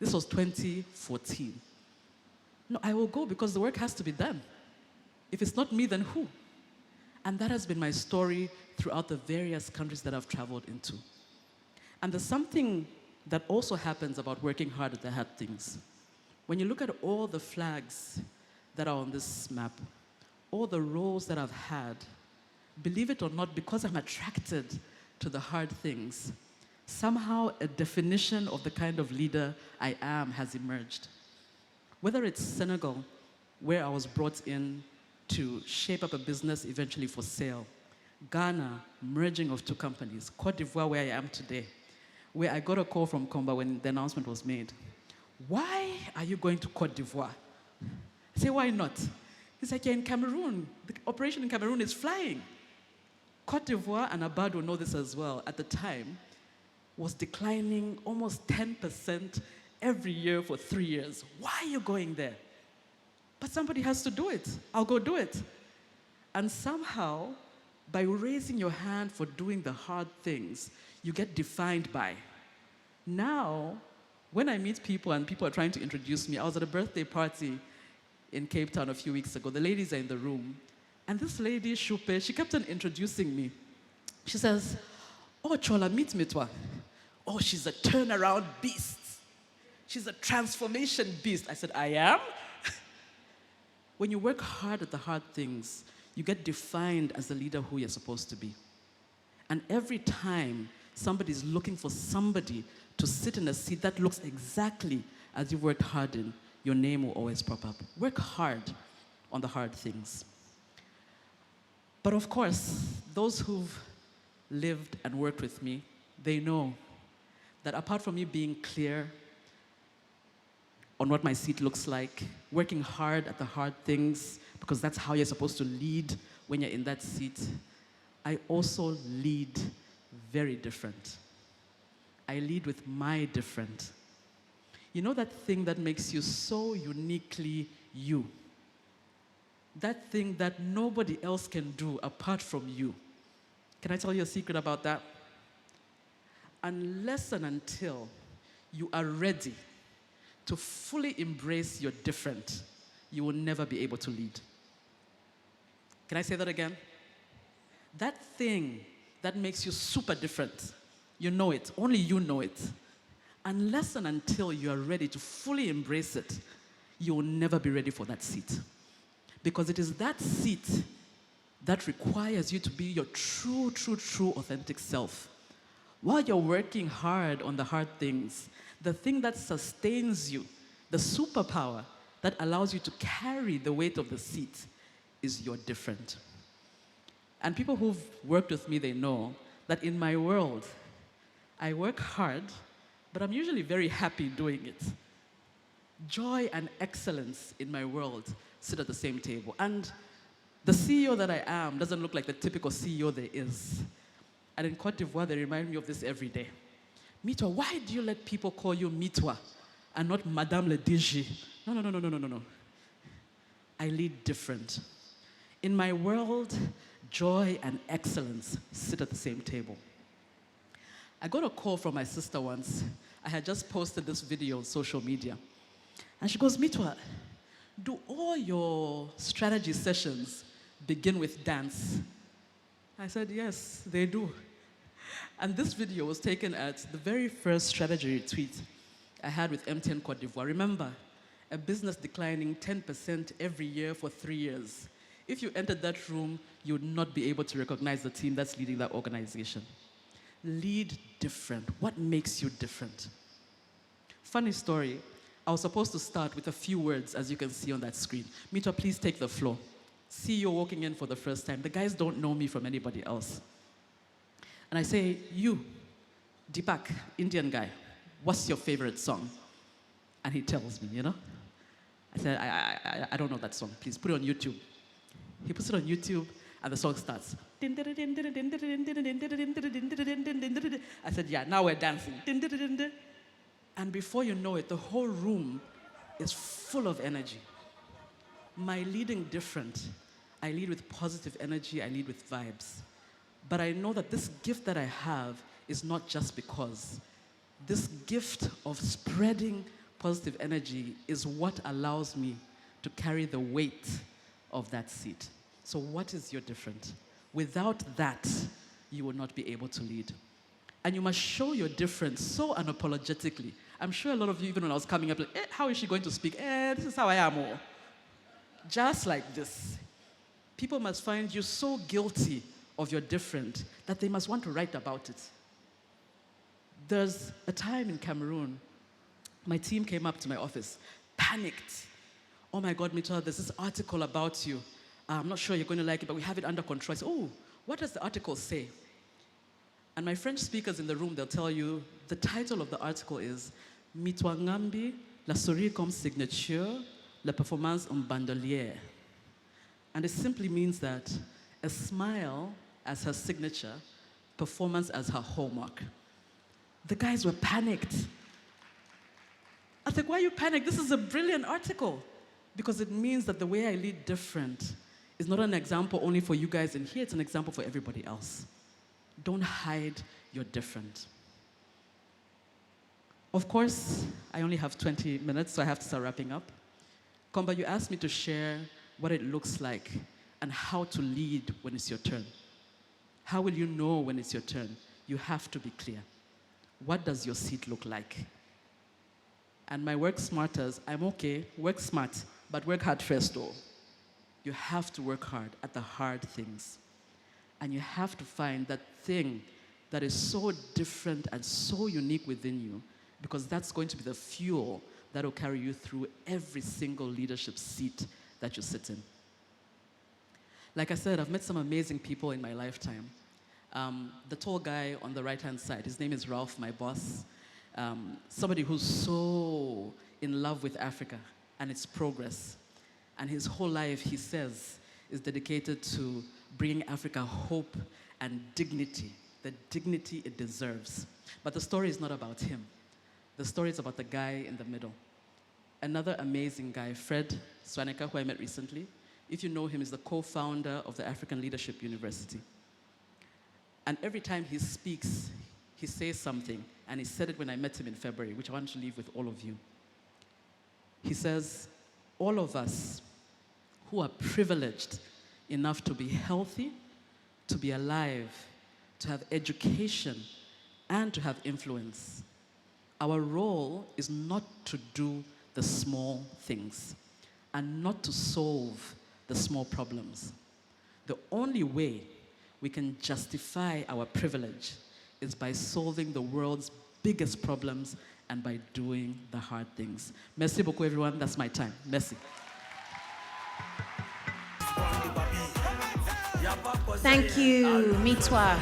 This was 2014. No, I will go because the work has to be done. If it's not me, then who? And that has been my story throughout the various countries that I've traveled into. And there's something that also happens about working hard at the hard things. When you look at all the flags that are on this map, all the roles that I've had, believe it or not, because I'm attracted to the hard things, somehow a definition of the kind of leader I am has emerged. Whether it's Senegal, where I was brought in to shape up a business eventually for sale, Ghana, merging of two companies, Cote d'Ivoire, where I am today, where I got a call from Komba when the announcement was made. Why are you going to Cote d'Ivoire? I say, why not? He's like, you're in Cameroon. The operation in Cameroon is flying. Cote d'Ivoire, and Abad will know this as well, at the time, was declining almost 10% every year for 3 years. Why are you going there? But somebody has to do it. I'll go do it. And somehow, by raising your hand for doing the hard things, you get defined by. Now, when I meet people and people are trying to introduce me, I was at a birthday party in Cape Town a few weeks ago. The ladies are in the room. And this lady, Shupe, she kept on introducing me. She says, oh, Chola, meet Mitwa. Oh, she's a turnaround beast. She's a transformation beast. I said, I am? When you work hard at the hard things, you get defined as the leader who you're supposed to be. And every time somebody's looking for somebody to sit in a seat that looks exactly as you worked hard in, your name will always pop up. Work hard on the hard things. But of course, those who've lived and worked with me, they know that apart from me being clear on what my seat looks like, working hard at the hard things, because that's how you're supposed to lead when you're in that seat, I also lead very different. I lead with my different. You know that thing that makes you so uniquely you? That thing that nobody else can do apart from you. Can I tell you a secret about that? Unless and until you are ready to fully embrace your different, you will never be able to lead. Can I say that again? That thing that makes you super different, you know it, only you know it. Unless and until you are ready to fully embrace it, you will never be ready for that seat. Because it is that seat that requires you to be your true, authentic self. While you're working hard on the hard things, the thing that sustains you, the superpower that allows you to carry the weight of the seat, is your different. And people who've worked with me, they know that in my world, I work hard, but I'm usually very happy doing it. Joy and excellence in my world sit at the same table. And the CEO that I am doesn't look like the typical CEO there is. And in Cote d'Ivoire, they remind me of this every day. Mitwa, why do you let people call you Mitwa and not Madame le DG? No. I lead different. In my world, joy and excellence sit at the same table. I got a call from my sister once. I had just posted this video on social media. And she goes, Mitwa, do all your strategy sessions begin with dance? I said, yes, they do. And this video was taken at the very first strategy retreat I had with MTN Cote d'Ivoire. Remember, a business declining 10% every year for 3 years. If you entered that room, you would not be able to recognize the team that's leading that organization. Lead different. What makes you different? Funny story. I was supposed to start with a few words, as you can see on that screen. Mitwa, please take the floor. CEO walking in for the first time. The guys don't know me from anybody else. And I say, you, Deepak, Indian guy, what's your favorite song? And he tells me, you know? I said, I don't know that song. Please put it on YouTube. He puts it on YouTube, and the song starts. I said, yeah, now we're dancing. And before you know it, the whole room is full of energy. My leading different. I lead with positive energy, I lead with vibes. But I know that this gift that I have is not just because. This gift of spreading positive energy is what allows me to carry the weight of that seat. So what is your different? Without that, you will not be able to lead. And you must show your difference so unapologetically. I'm sure a lot of you, even when I was coming up, like, how is she going to speak? This is how I am. Oh. Just like this. People must find you so guilty of your different that they must want to write about it. There's a time in Cameroon, my team came up to my office, panicked. Oh my God, Mitra, there's this article about you. I'm not sure you're going to like it, but we have it under control. I said, oh, what does the article say? And my French speakers in the room, they'll tell you, the title of the article is Mitwa Ngambi, la souris comme signature, la performance en bandolier. And it simply means that a smile as her signature, performance as her hallmark. The guys were panicked. I was like, why are you panicked? This is a brilliant article. Because it means that the way I lead different is not an example only for you guys in here, it's an example for everybody else. Don't hide your different. Of course, I only have 20 minutes, so I have to start wrapping up. Komba, you asked me to share what it looks like and how to lead when it's your turn. How will you know when it's your turn? You have to be clear. What does your seat look like? And my work smarters, I'm okay, work smart, but work hard first though. You have to work hard at the hard things. And you have to find that thing that is so different and so unique within you, because that's going to be the fuel that will carry you through every single leadership seat that you sit in. Like I said, I've met some amazing people in my lifetime. The tall guy on the right-hand side, his name is Ralph, my boss. Somebody who's so in love with Africa and its progress. And his whole life, he says, is dedicated to bringing Africa hope and dignity, the dignity it deserves. But the story is not about him. The story is about the guy in the middle. Another amazing guy, Fred Swaneka, who I met recently. If you know him, is the co-founder of the African Leadership University. And every time he speaks, he says something, and he said it when I met him in February, which I want to leave with all of you. He says, all of us who are privileged enough to be healthy, to be alive, to have education, and to have influence, our role is not to do the small things and not to solve the small problems. The only way we can justify our privilege is by solving the world's biggest problems and by doing the hard things. Merci beaucoup, everyone. That's my time. Merci. Thank you, Mitwa.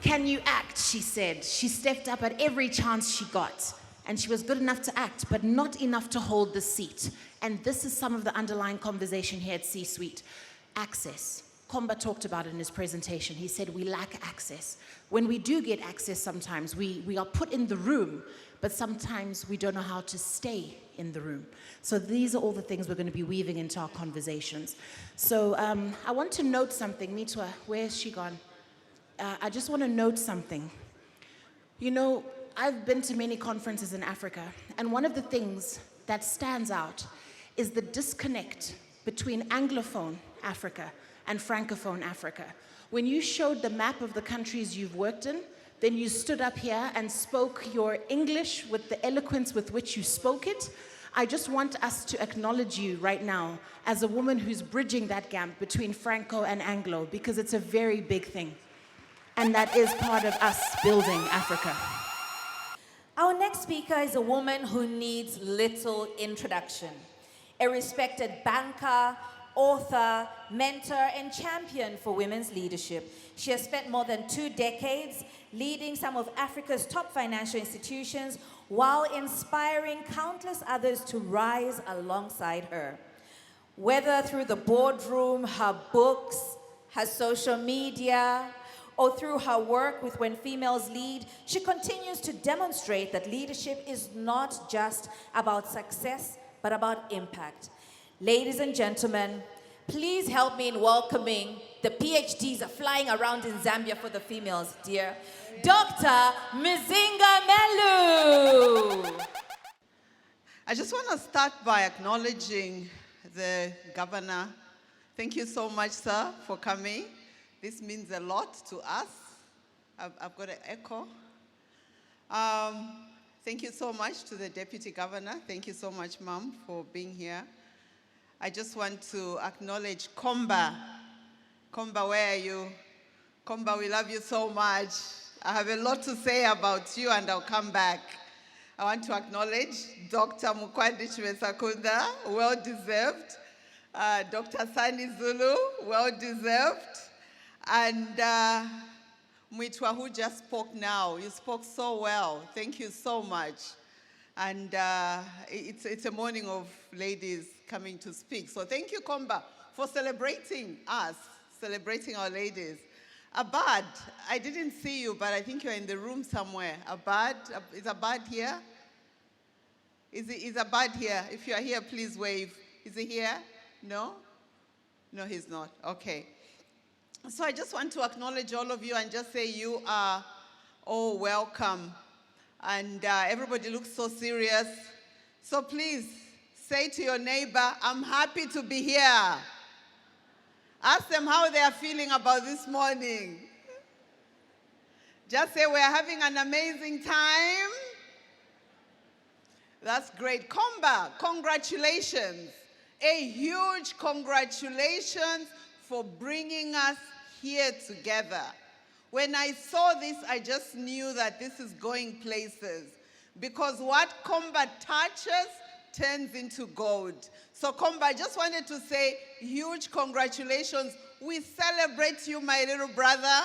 Can you act, she said. She stepped up at every chance she got. And she was good enough to act, but not enough to hold the seat. And this is some of the underlying conversation here at C-Suite. Access. Komba talked about it in his presentation. He said we lack access. When we do get access sometimes, we are put in the room, but sometimes we don't know how to stay in the room. So these are all the things we're going to be weaving into our conversations. So I want to note something. Mitwa, where has she gone? I just want to note something. You know, I've been to many conferences in Africa, and one of the things that stands out is the disconnect between Anglophone Africa and Francophone Africa. When you showed the map of the countries you've worked in, then you stood up here and spoke your English with the eloquence with which you spoke it. I just want us to acknowledge you right now as a woman who's bridging that gap between Franco and Anglo, because it's a very big thing. And that is part of us building Africa. Our next speaker is a woman who needs little introduction. A respected banker, author, mentor, and champion for women's leadership. She has spent more than 2 decades leading some of Africa's top financial institutions while inspiring countless others to rise alongside her. Whether through the boardroom, her books, her social media, or through her work with When Females Lead, she continues to demonstrate that leadership is not just about success, but about impact. Ladies and gentlemen, please help me in welcoming the PhDs are flying around in Zambia for the females, dear. Dr. Mzinga Melu. I just want to start by acknowledging the governor. Thank you so much, sir, for coming. This means a lot to us. I've got an echo. Thank you so much to the Deputy Governor. Thank you so much, Ma'am, for being here. I just want to acknowledge Komba. Komba, where are you? Komba, we love you so much. I have a lot to say about you, and I'll come back. I want to acknowledge Dr. Mukwandi Chiwesakunda, well-deserved. Dr. Sani Zulu, well-deserved. And Mwitwa, who just spoke now, you spoke so well. Thank you so much. And it's a morning of ladies coming to speak. So thank you, Komba, for celebrating us, celebrating our ladies. Abad, I didn't see you, but I think you're in the room somewhere. Abad, is Abad here? Is Abad here? If you're here, please wave. Is he here? No? No, he's not. Okay. So I just want to acknowledge all of you and just say you are all welcome. And everybody looks so serious. So please say to your neighbor, I'm happy to be here. Ask them how they are feeling about this morning. Just say we're having an amazing time. That's great. Komba, congratulations. A huge congratulations for bringing us here together. When I saw this, I just knew that this is going places. Because what Komba touches turns into gold. So Komba, I just wanted to say huge congratulations. We celebrate you, my little brother.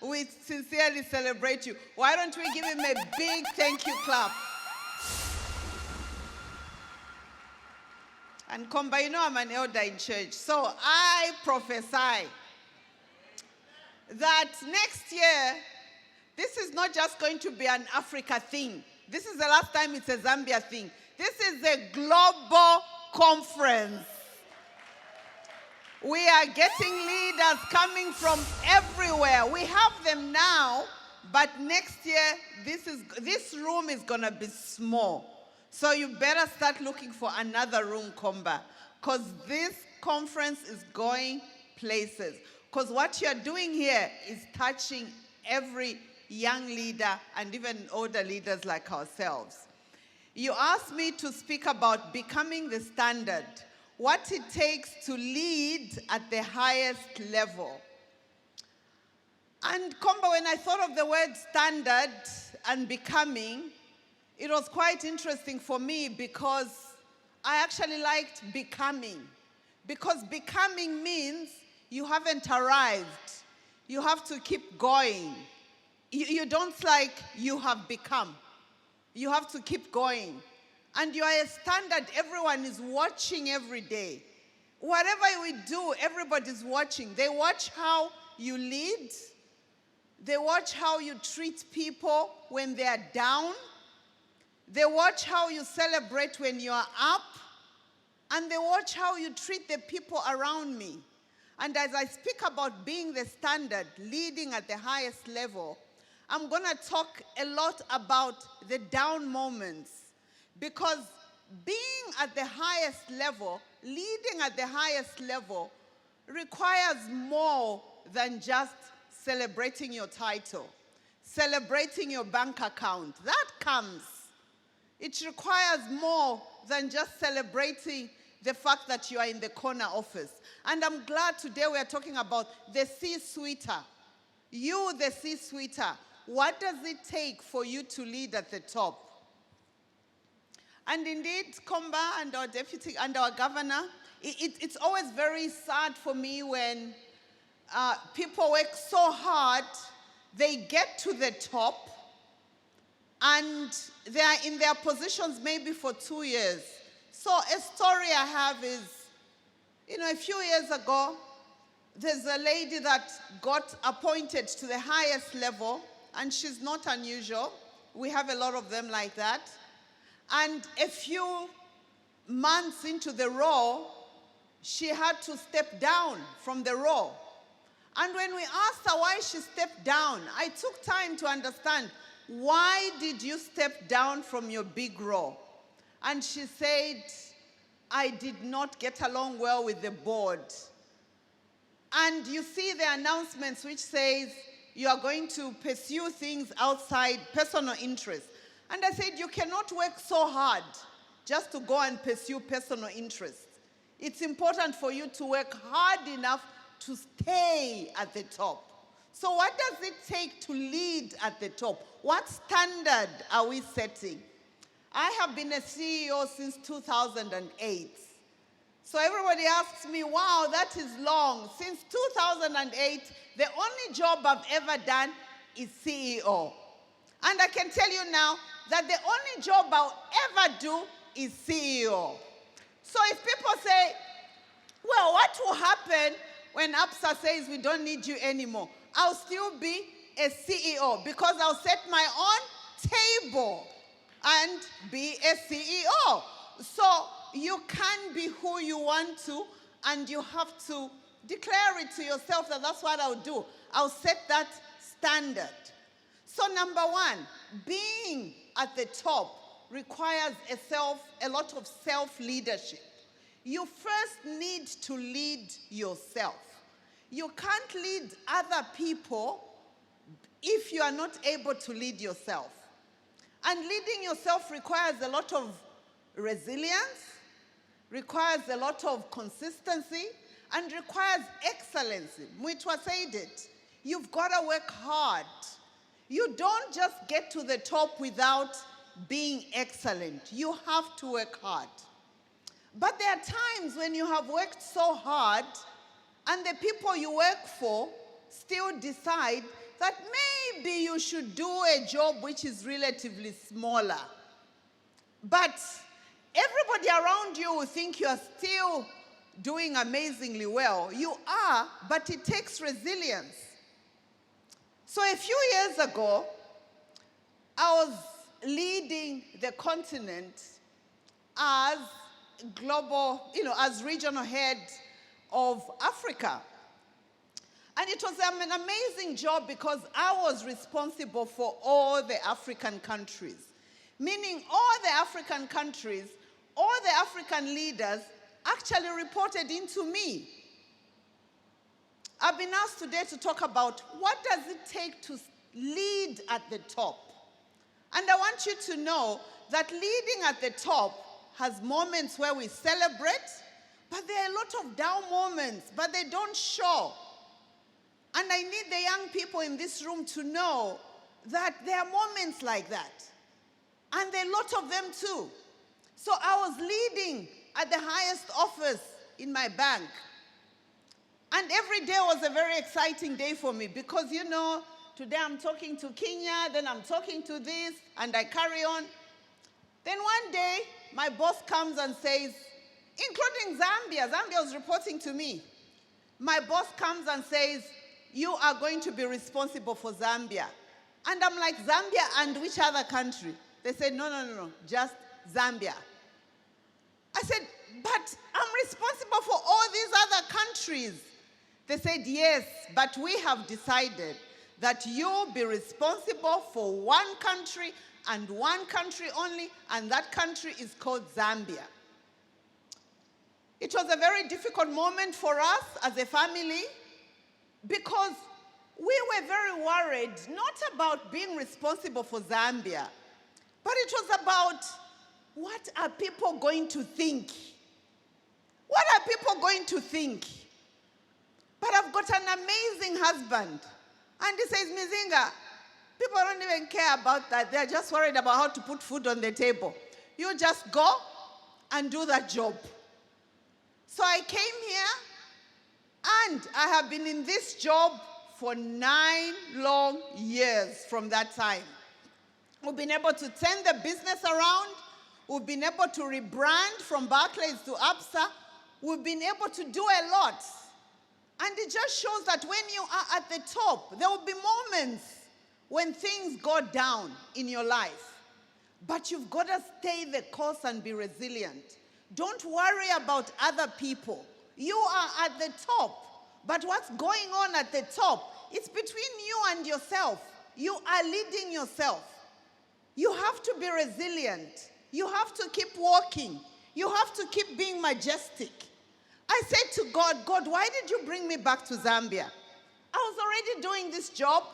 We sincerely celebrate you. Why don't we give him a big thank you clap? And Komba, you know I'm an elder in church, so I prophesy that next year, this is not just going to be an Africa thing. This is the last time it's a Zambia thing. This is a global conference. We are getting leaders coming from everywhere. We have them now, but next year, this room is going to be small. So you better start looking for another room, Komba, because this conference is going places. Because what you're doing here is touching every young leader and even older leaders like ourselves. You asked me to speak about becoming the standard, what it takes to lead at the highest level. And Komba, when I thought of the word standard and becoming, it was quite interesting for me because I actually liked becoming. Because becoming means you haven't arrived. You have to keep going. You don't like you have become. You have to keep going. And you are a standard everyone is watching every day. Whatever we do, everybody's watching. They watch how you lead. They watch how you treat people when they are down. They watch how you celebrate when you are up. And they watch how you treat the people around me. And as I speak about being the standard, leading at the highest level, I'm going to talk a lot about the down moments. Because being at the highest level, leading at the highest level, requires more than just celebrating your title, celebrating your bank account. That comes. It requires more than just celebrating the fact that you are in the corner office. And I'm glad today we are talking about the C-suiter. You, the C-suiter. What does it take for you to lead at the top? And indeed, Komba and our deputy and our governor, it's always very sad for me when people work so hard, they get to the top, and they are in their positions maybe for 2 years. So a story I have is, a few years ago, there's a lady that got appointed to the highest level, and she's not unusual. We have a lot of them like that. And a few months into the role, she had to step down from the role. And when we asked her why she stepped down, I took time to understand, why did you step down from your big role? And she said, I did not get along well with the board. and you see the announcements which says you are going to pursue things outside personal interest. And I said, you cannot work so hard just to go and pursue personal interests. It's important for you to work hard enough to stay at the top. So what does it take to lead at the top? What standard are we setting? I have been a CEO since 2008. So everybody asks me, wow, that is long. Since 2008, the only job I've ever done is CEO. And I can tell you now that the only job I'll ever do is CEO. So if people say, well, what will happen when APSA says we don't need you anymore? I'll still be a CEO because I'll set my own table and be a CEO. So you can be who you want to, and you have to declare it to yourself that that's what I'll do. I'll set that standard. So number one, being at the top requires a lot of self-leadership. You first need to lead yourself. You can't lead other people if you are not able to lead yourself. And leading yourself requires a lot of resilience, requires a lot of consistency, and requires excellency. Mwitwa said it. You've got to work hard. You don't just get to the top without being excellent. You have to work hard. But there are times when you have worked so hard and the people you work for still decide that maybe you should do a job which is relatively smaller. But everybody around you will think you are still doing amazingly well. You are, but it takes resilience. So a few years ago, I was leading the continent as global, as regional head of Africa. And it was an amazing job because I was responsible for all the African countries. Meaning all the African countries, all the African leaders actually reported into me. I've been asked today to talk about what does it take to lead at the top. And I want you to know that leading at the top has moments where we celebrate, but there are a lot of down moments, but they don't show. And I need the young people in this room to know that there are moments like that. And there are a lot of them too. So I was leading at the highest office in my bank. And every day was a very exciting day for me because, today I'm talking to Kenya, then I'm talking to this, and I carry on. Then one day, my boss comes and says, including Zambia was reporting to me. My boss comes and says, you are going to be responsible for Zambia. And I'm like, Zambia and which other country? They said, no, just Zambia. I said, but I'm responsible for all these other countries. They said, yes, but we have decided that you'll be responsible for one country and one country only, and that country is called Zambia. It was a very difficult moment for us as a family because we were very worried, not about being responsible for Zambia, but it was about what are people going to think? What are people going to think? But I've got an amazing husband. And he says, Mizinga, people don't even care about that. They're just worried about how to put food on the table. You just go and do that job. So I came here, and I have been in this job for 9 long years from that time. We've been able to turn the business around. We've been able to rebrand from Barclays to APSA. We've been able to do a lot. And it just shows that when you are at the top, there will be moments when things go down in your life. But you've got to stay the course and be resilient. Don't worry about other people. You are at the top. But what's going on at the top, it's between you and yourself. You are leading yourself. You have to be resilient. You have to keep walking. You have to keep being majestic. I said to God, God, why did you bring me back to Zambia? I was already doing this job.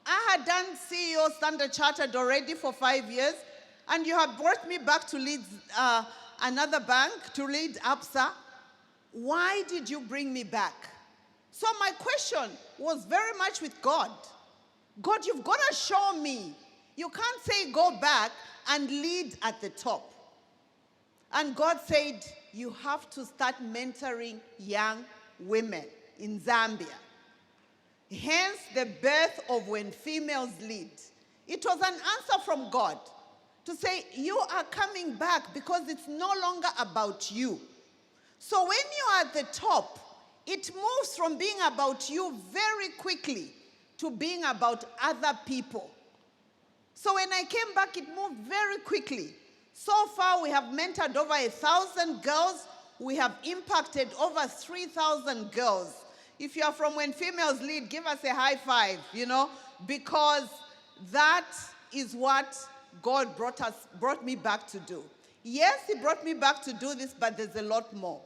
I had done CEO Standard Chartered already for 5 years, and you have brought me back to lead another bank, to lead ABSA. Why did you bring me back? So my question was very much with God. God, you've got to show me. You can't say go back and lead at the top. And God said, you have to start mentoring young women in Zambia. Hence the birth of When Females Lead. It was an answer from God to say, you are coming back because it's no longer about you. So when you are at the top, it moves from being about you very quickly to being about other people. So when I came back, it moved very quickly. So far, we have mentored over 1,000 girls. We have impacted over 3,000 girls. If you are from When Females Lead, give us a high five, because that is what God brought me back to do. Yes, he brought me back to do this, but there's a lot more.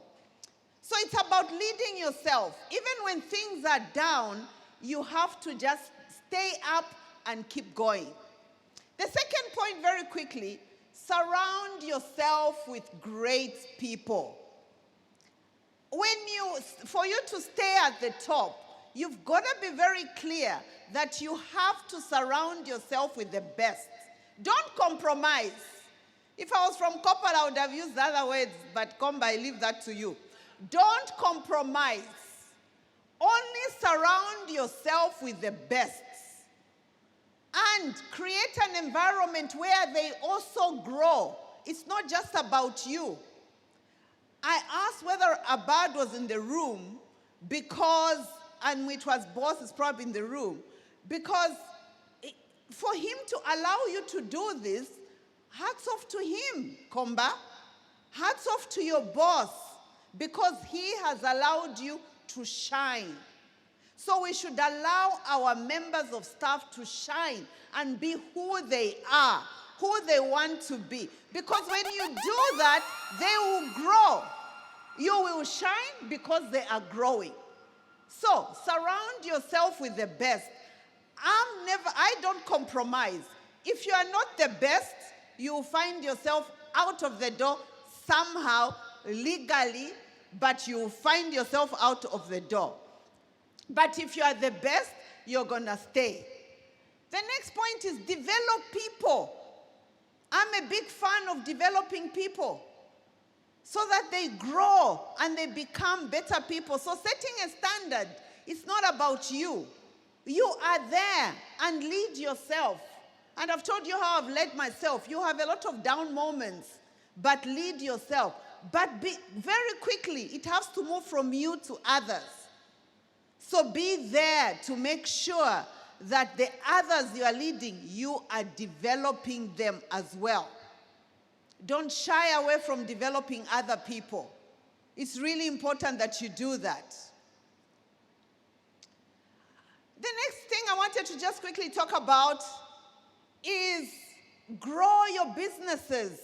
So it's about leading yourself. Even when things are down, you have to just stay up and keep going. The second point, very quickly, surround yourself with great people. For you to stay at the top, you've got to be very clear that you have to surround yourself with the best. Don't compromise. If I was from corporate, I would have used the other words, but Komba, I leave that to you. Don't compromise. Only surround yourself with the best. And create an environment where they also grow. It's not just about you. I asked whether Abad was in the room because, and it was boss is probably in the room, because for him to allow you to do this, hats off to him, Komba. Hats off to your boss, because he has allowed you to shine. So we should allow our members of staff to shine and be who they are, who they want to be. Because when you do that, they will grow. You will shine because they are growing. So surround yourself with the best. I don't compromise. If you are not the best, you will find yourself out of the door somehow, legally, but you will find yourself out of the door. But if you are the best, you're going to stay. The next point is develop people. I'm a big fan of developing people so that they grow and they become better people. So setting a standard, it's not about you. You are there, and lead yourself. And I've told you how I've led myself. You have a lot of down moments, but lead yourself. But very quickly, it has to move from you to others. So be there to make sure that the others you are leading, you are developing them as well. Don't shy away from developing other people. It's really important that you do that. The next thing I wanted to just quickly talk about is grow your businesses.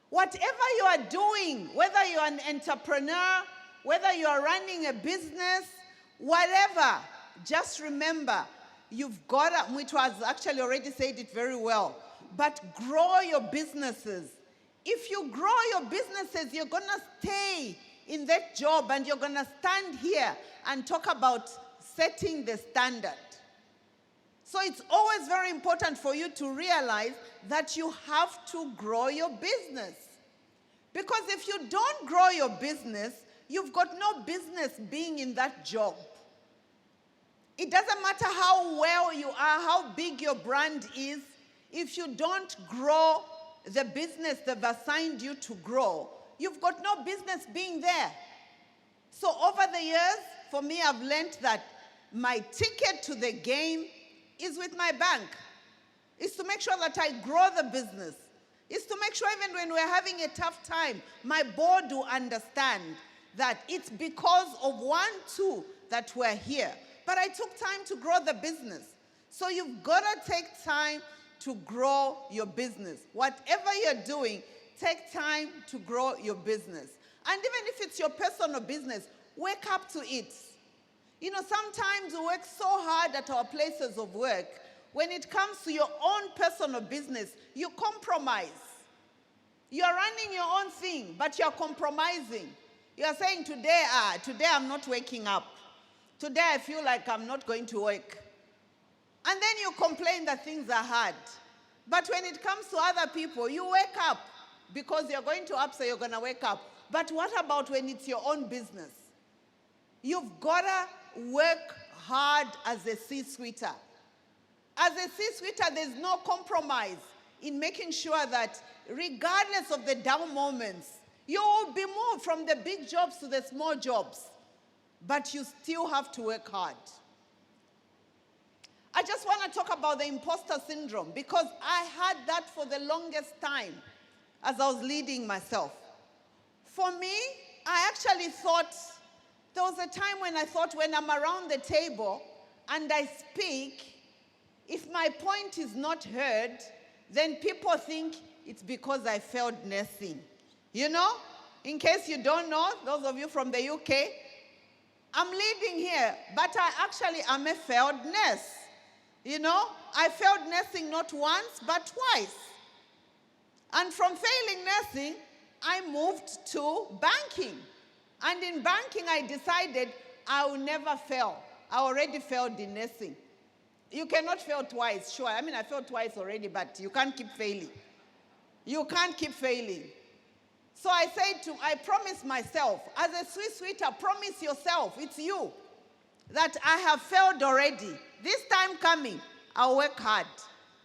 Whatever you are doing, whether you're an entrepreneur, whether you are running a business, whatever, just remember, you've got to, which was actually already said it very well, but grow your businesses. If you grow your businesses, you're going to stay in that job and you're going to stand here and talk about setting the standard. So it's always very important for you to realize that you have to grow your business. Because if you don't grow your business, you've got no business being in that job. It doesn't matter how well you are, how big your brand is, if you don't grow the business they've assigned you to grow, you've got no business being there. So over the years, for me, I've learned that my ticket to the game is with my bank. Is to make sure that I grow the business. Is to make sure even when we're having a tough time, my board will understand that it's because of 1, 2 that we're here. But I took time to grow the business. So you've got to take time to grow your business. Whatever you're doing, take time to grow your business. And even if it's your personal business, wake up to it. You know, sometimes we work so hard at our places of work. When it comes to your own personal business, you compromise. You are running your own thing, but you are compromising. You are saying, today I'm not waking up. Today I feel like I'm not going to work. And then you complain that things are hard. But when it comes to other people, you wake up because you're going to up, so you're going to wake up. But what about when it's your own business? You've got to work hard as a C-suiter. As a C-suiter, there's no compromise in making sure that regardless of the down moments, you will be moved from the big jobs to the small jobs. But you still have to work hard. I just want to talk about the imposter syndrome because I had that for the longest time as I was leading myself. For me, I actually thought, there was a time when I thought when I'm around the table and I speak, if my point is not heard, then people think it's because I failed nursing. You know, in case you don't know, those of you from the UK, I'm leading here, but I actually am a failed nurse. You know, I failed nursing not once, but twice. And from failing nursing, I moved to banking. And in banking, I decided I will never fail. I already failed in nursing. You cannot fail twice, sure. I mean, I failed twice already, but you can't keep failing. You can't keep failing. So I promised myself, as a C-suiter, promise yourself, it's you, that I have failed already. This time coming, I'll work hard.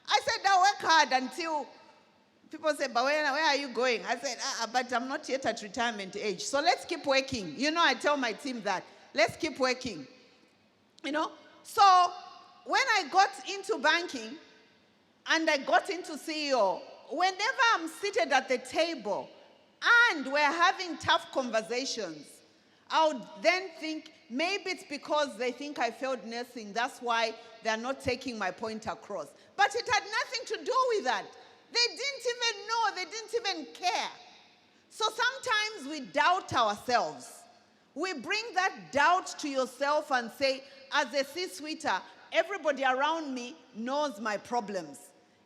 I said I'll work hard until people say, but where are you going? I said, but I'm not yet at retirement age. So let's keep working. You know, I tell my team that. Let's keep working. You know? So when I got into banking and I got into CEO, whenever I'm seated at the table and we're having tough conversations, I would then think, maybe it's because they think I failed nursing. That's why they're not taking my point across. But it had nothing to do with that. They didn't even know. They didn't even care. So sometimes we doubt ourselves. We bring that doubt to yourself and say, as a C-suiter, everybody around me knows my problems.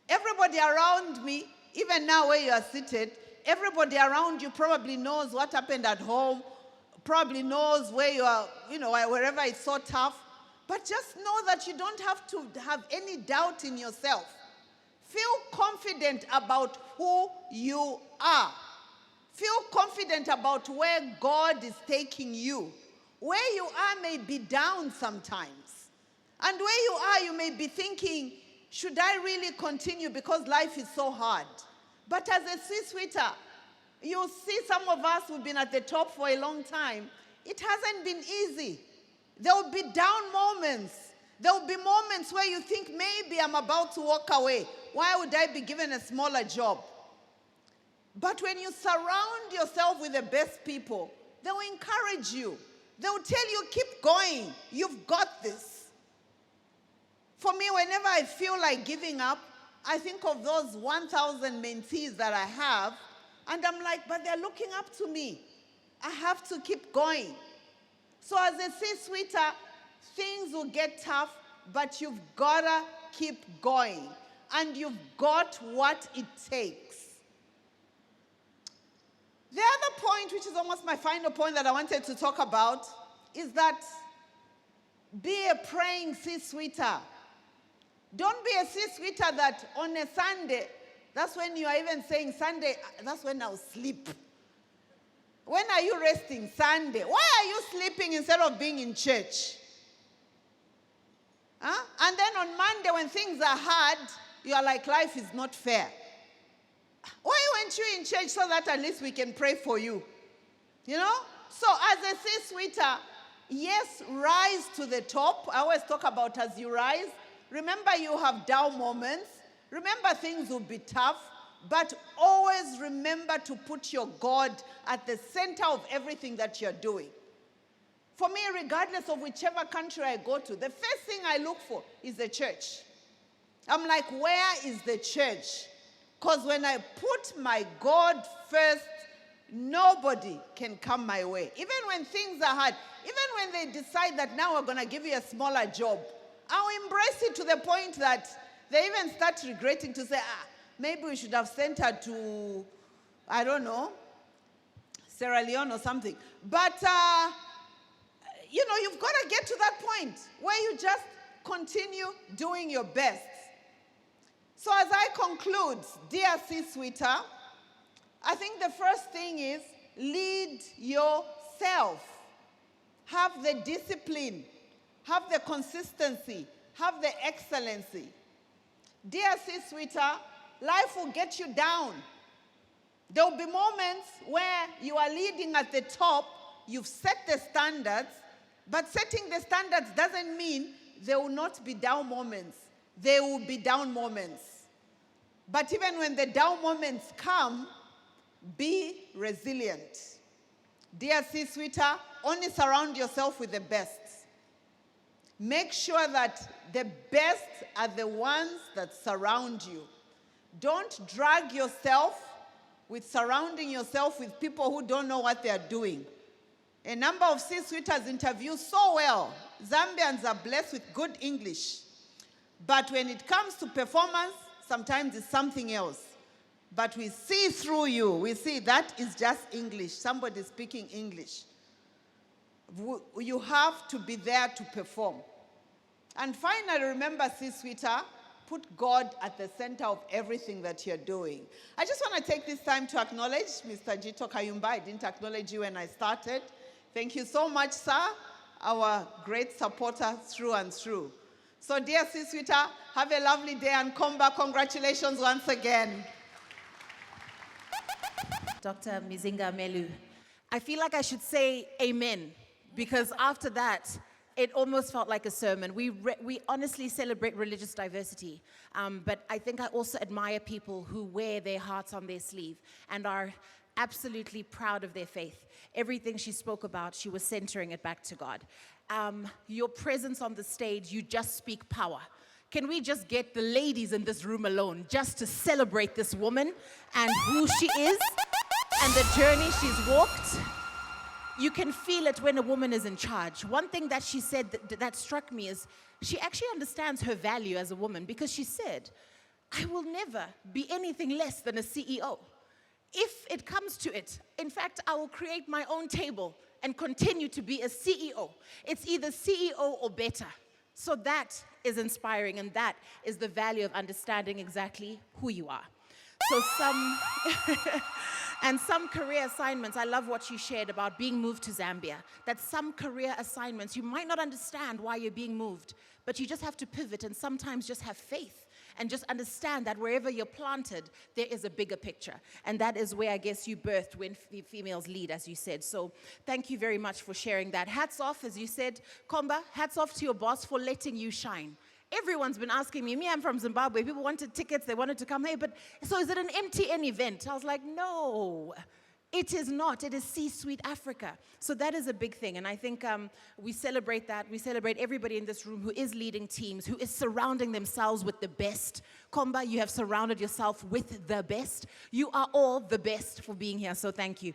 Everybody around me, even now where you are seated, everybody around you probably knows what happened at home, probably knows where you are, you know, wherever it's so tough. But just know that you don't have to have any doubt in yourself. Feel confident about who you are. Feel confident about where God is taking you. Where you are may be down sometimes. And where you are, you may be thinking, should I really continue because life is so hard? But as a C-suiter, you'll see some of us who've been at the top for a long time. It hasn't been easy. There will be down moments. There will be moments where you think, maybe I'm about to walk away. Why would I be given a smaller job? But when you surround yourself with the best people, they will encourage you. They will tell you, keep going. You've got this. For me, whenever I feel like giving up, I think of those 1,000 mentees that I have, and I'm like, but they're looking up to me. I have to keep going. So as a C-suiter, things will get tough, but you've got to keep going. And you've got what it takes. The other point, which is almost my final point that I wanted to talk about, is that be a praying C-suiter. Don't be a C-suiter that on a Sunday, that's when you are even saying, Sunday, that's when I'll sleep. When are you resting? Sunday. Why are you sleeping instead of being in church? Huh? And then on Monday, when things are hard, you are like, life is not fair. Why weren't you in church so that at least we can pray for you? You know? So as a C-suiter, yes, rise to the top. I always talk about as you rise. Remember, you have down moments. Remember, things will be tough. But always remember to put your God at the center of everything that you're doing. For me, regardless of whichever country I go to, the first thing I look for is the church. I'm like, where is the church? Because when I put my God first, nobody can come my way. Even when things are hard, even when they decide that now we're going to give you a smaller job, I'll embrace it to the point that they even start regretting to say, maybe we should have sent her to, I don't know, Sierra Leone or something. But, you've got to get to that point where you just continue doing your best. So as I conclude, dear C-Suiter, I think the first thing is lead yourself. Have the discipline, have the consistency, have the excellency. Dear C-Suiter, life will get you down. There will be moments where you are leading at the top, you've set the standards, but setting the standards doesn't mean there will not be down moments. There will be down moments. But even when the down moments come, be resilient. Dear C-Suiter, only surround yourself with the best. Make sure that the best are the ones that surround you. Don't drag yourself with surrounding yourself with people who don't know what they are doing. A number of C-Suiters interview so well. Zambians are blessed with good English. But when it comes to performance, sometimes it's something else. But we see through you. We see that is just English. Somebody speaking English. You have to be there to perform. And finally, remember, C-Suiter, put God at the center of everything that you're doing. I just want to take this time to acknowledge Mr. Jito Kayumba. I didn't acknowledge you when I started. Thank you so much, sir, our great supporter through and through. So, dear C-Suiter, have a lovely day, and Komba, congratulations once again. Dr. Mizinga Melu, I feel like I should say amen, because after that, it almost felt like a sermon. We honestly celebrate religious diversity, but I think I also admire people who wear their hearts on their sleeve and are absolutely proud of their faith. Everything she spoke about, she was centering it back to God. Your presence on the stage, you just speak power. Can we just get the ladies in this room alone just to celebrate this woman and who she is and the journey she's walked? You can feel it when a woman is in charge. One thing that she said that struck me is she actually understands her value as a woman, because she said, I will never be anything less than a CEO. If it comes to it, in fact, I will create my own table and continue to be a CEO. It's either CEO or better. So that is inspiring, and that is the value of understanding exactly who you are. So some career assignments, I love what you shared about being moved to Zambia, that some career assignments, you might not understand why you're being moved, but you just have to pivot and sometimes just have faith and just understand that wherever you're planted, there is a bigger picture. And that is where I guess you birthed when females lead, as you said. So thank you very much for sharing that. Hats off, as you said, Komba, hats off to your boss for letting you shine. Everyone's been asking me, I'm from Zimbabwe, people wanted tickets, they wanted to come, hey, but so is it an MTN event? I was like, no, it is not. It is C-Suite Africa. So that is a big thing, and I think we celebrate that. We celebrate everybody in this room who is leading teams, who is surrounding themselves with the best. Komba, you have surrounded yourself with the best. You are all the best for being here, so thank you.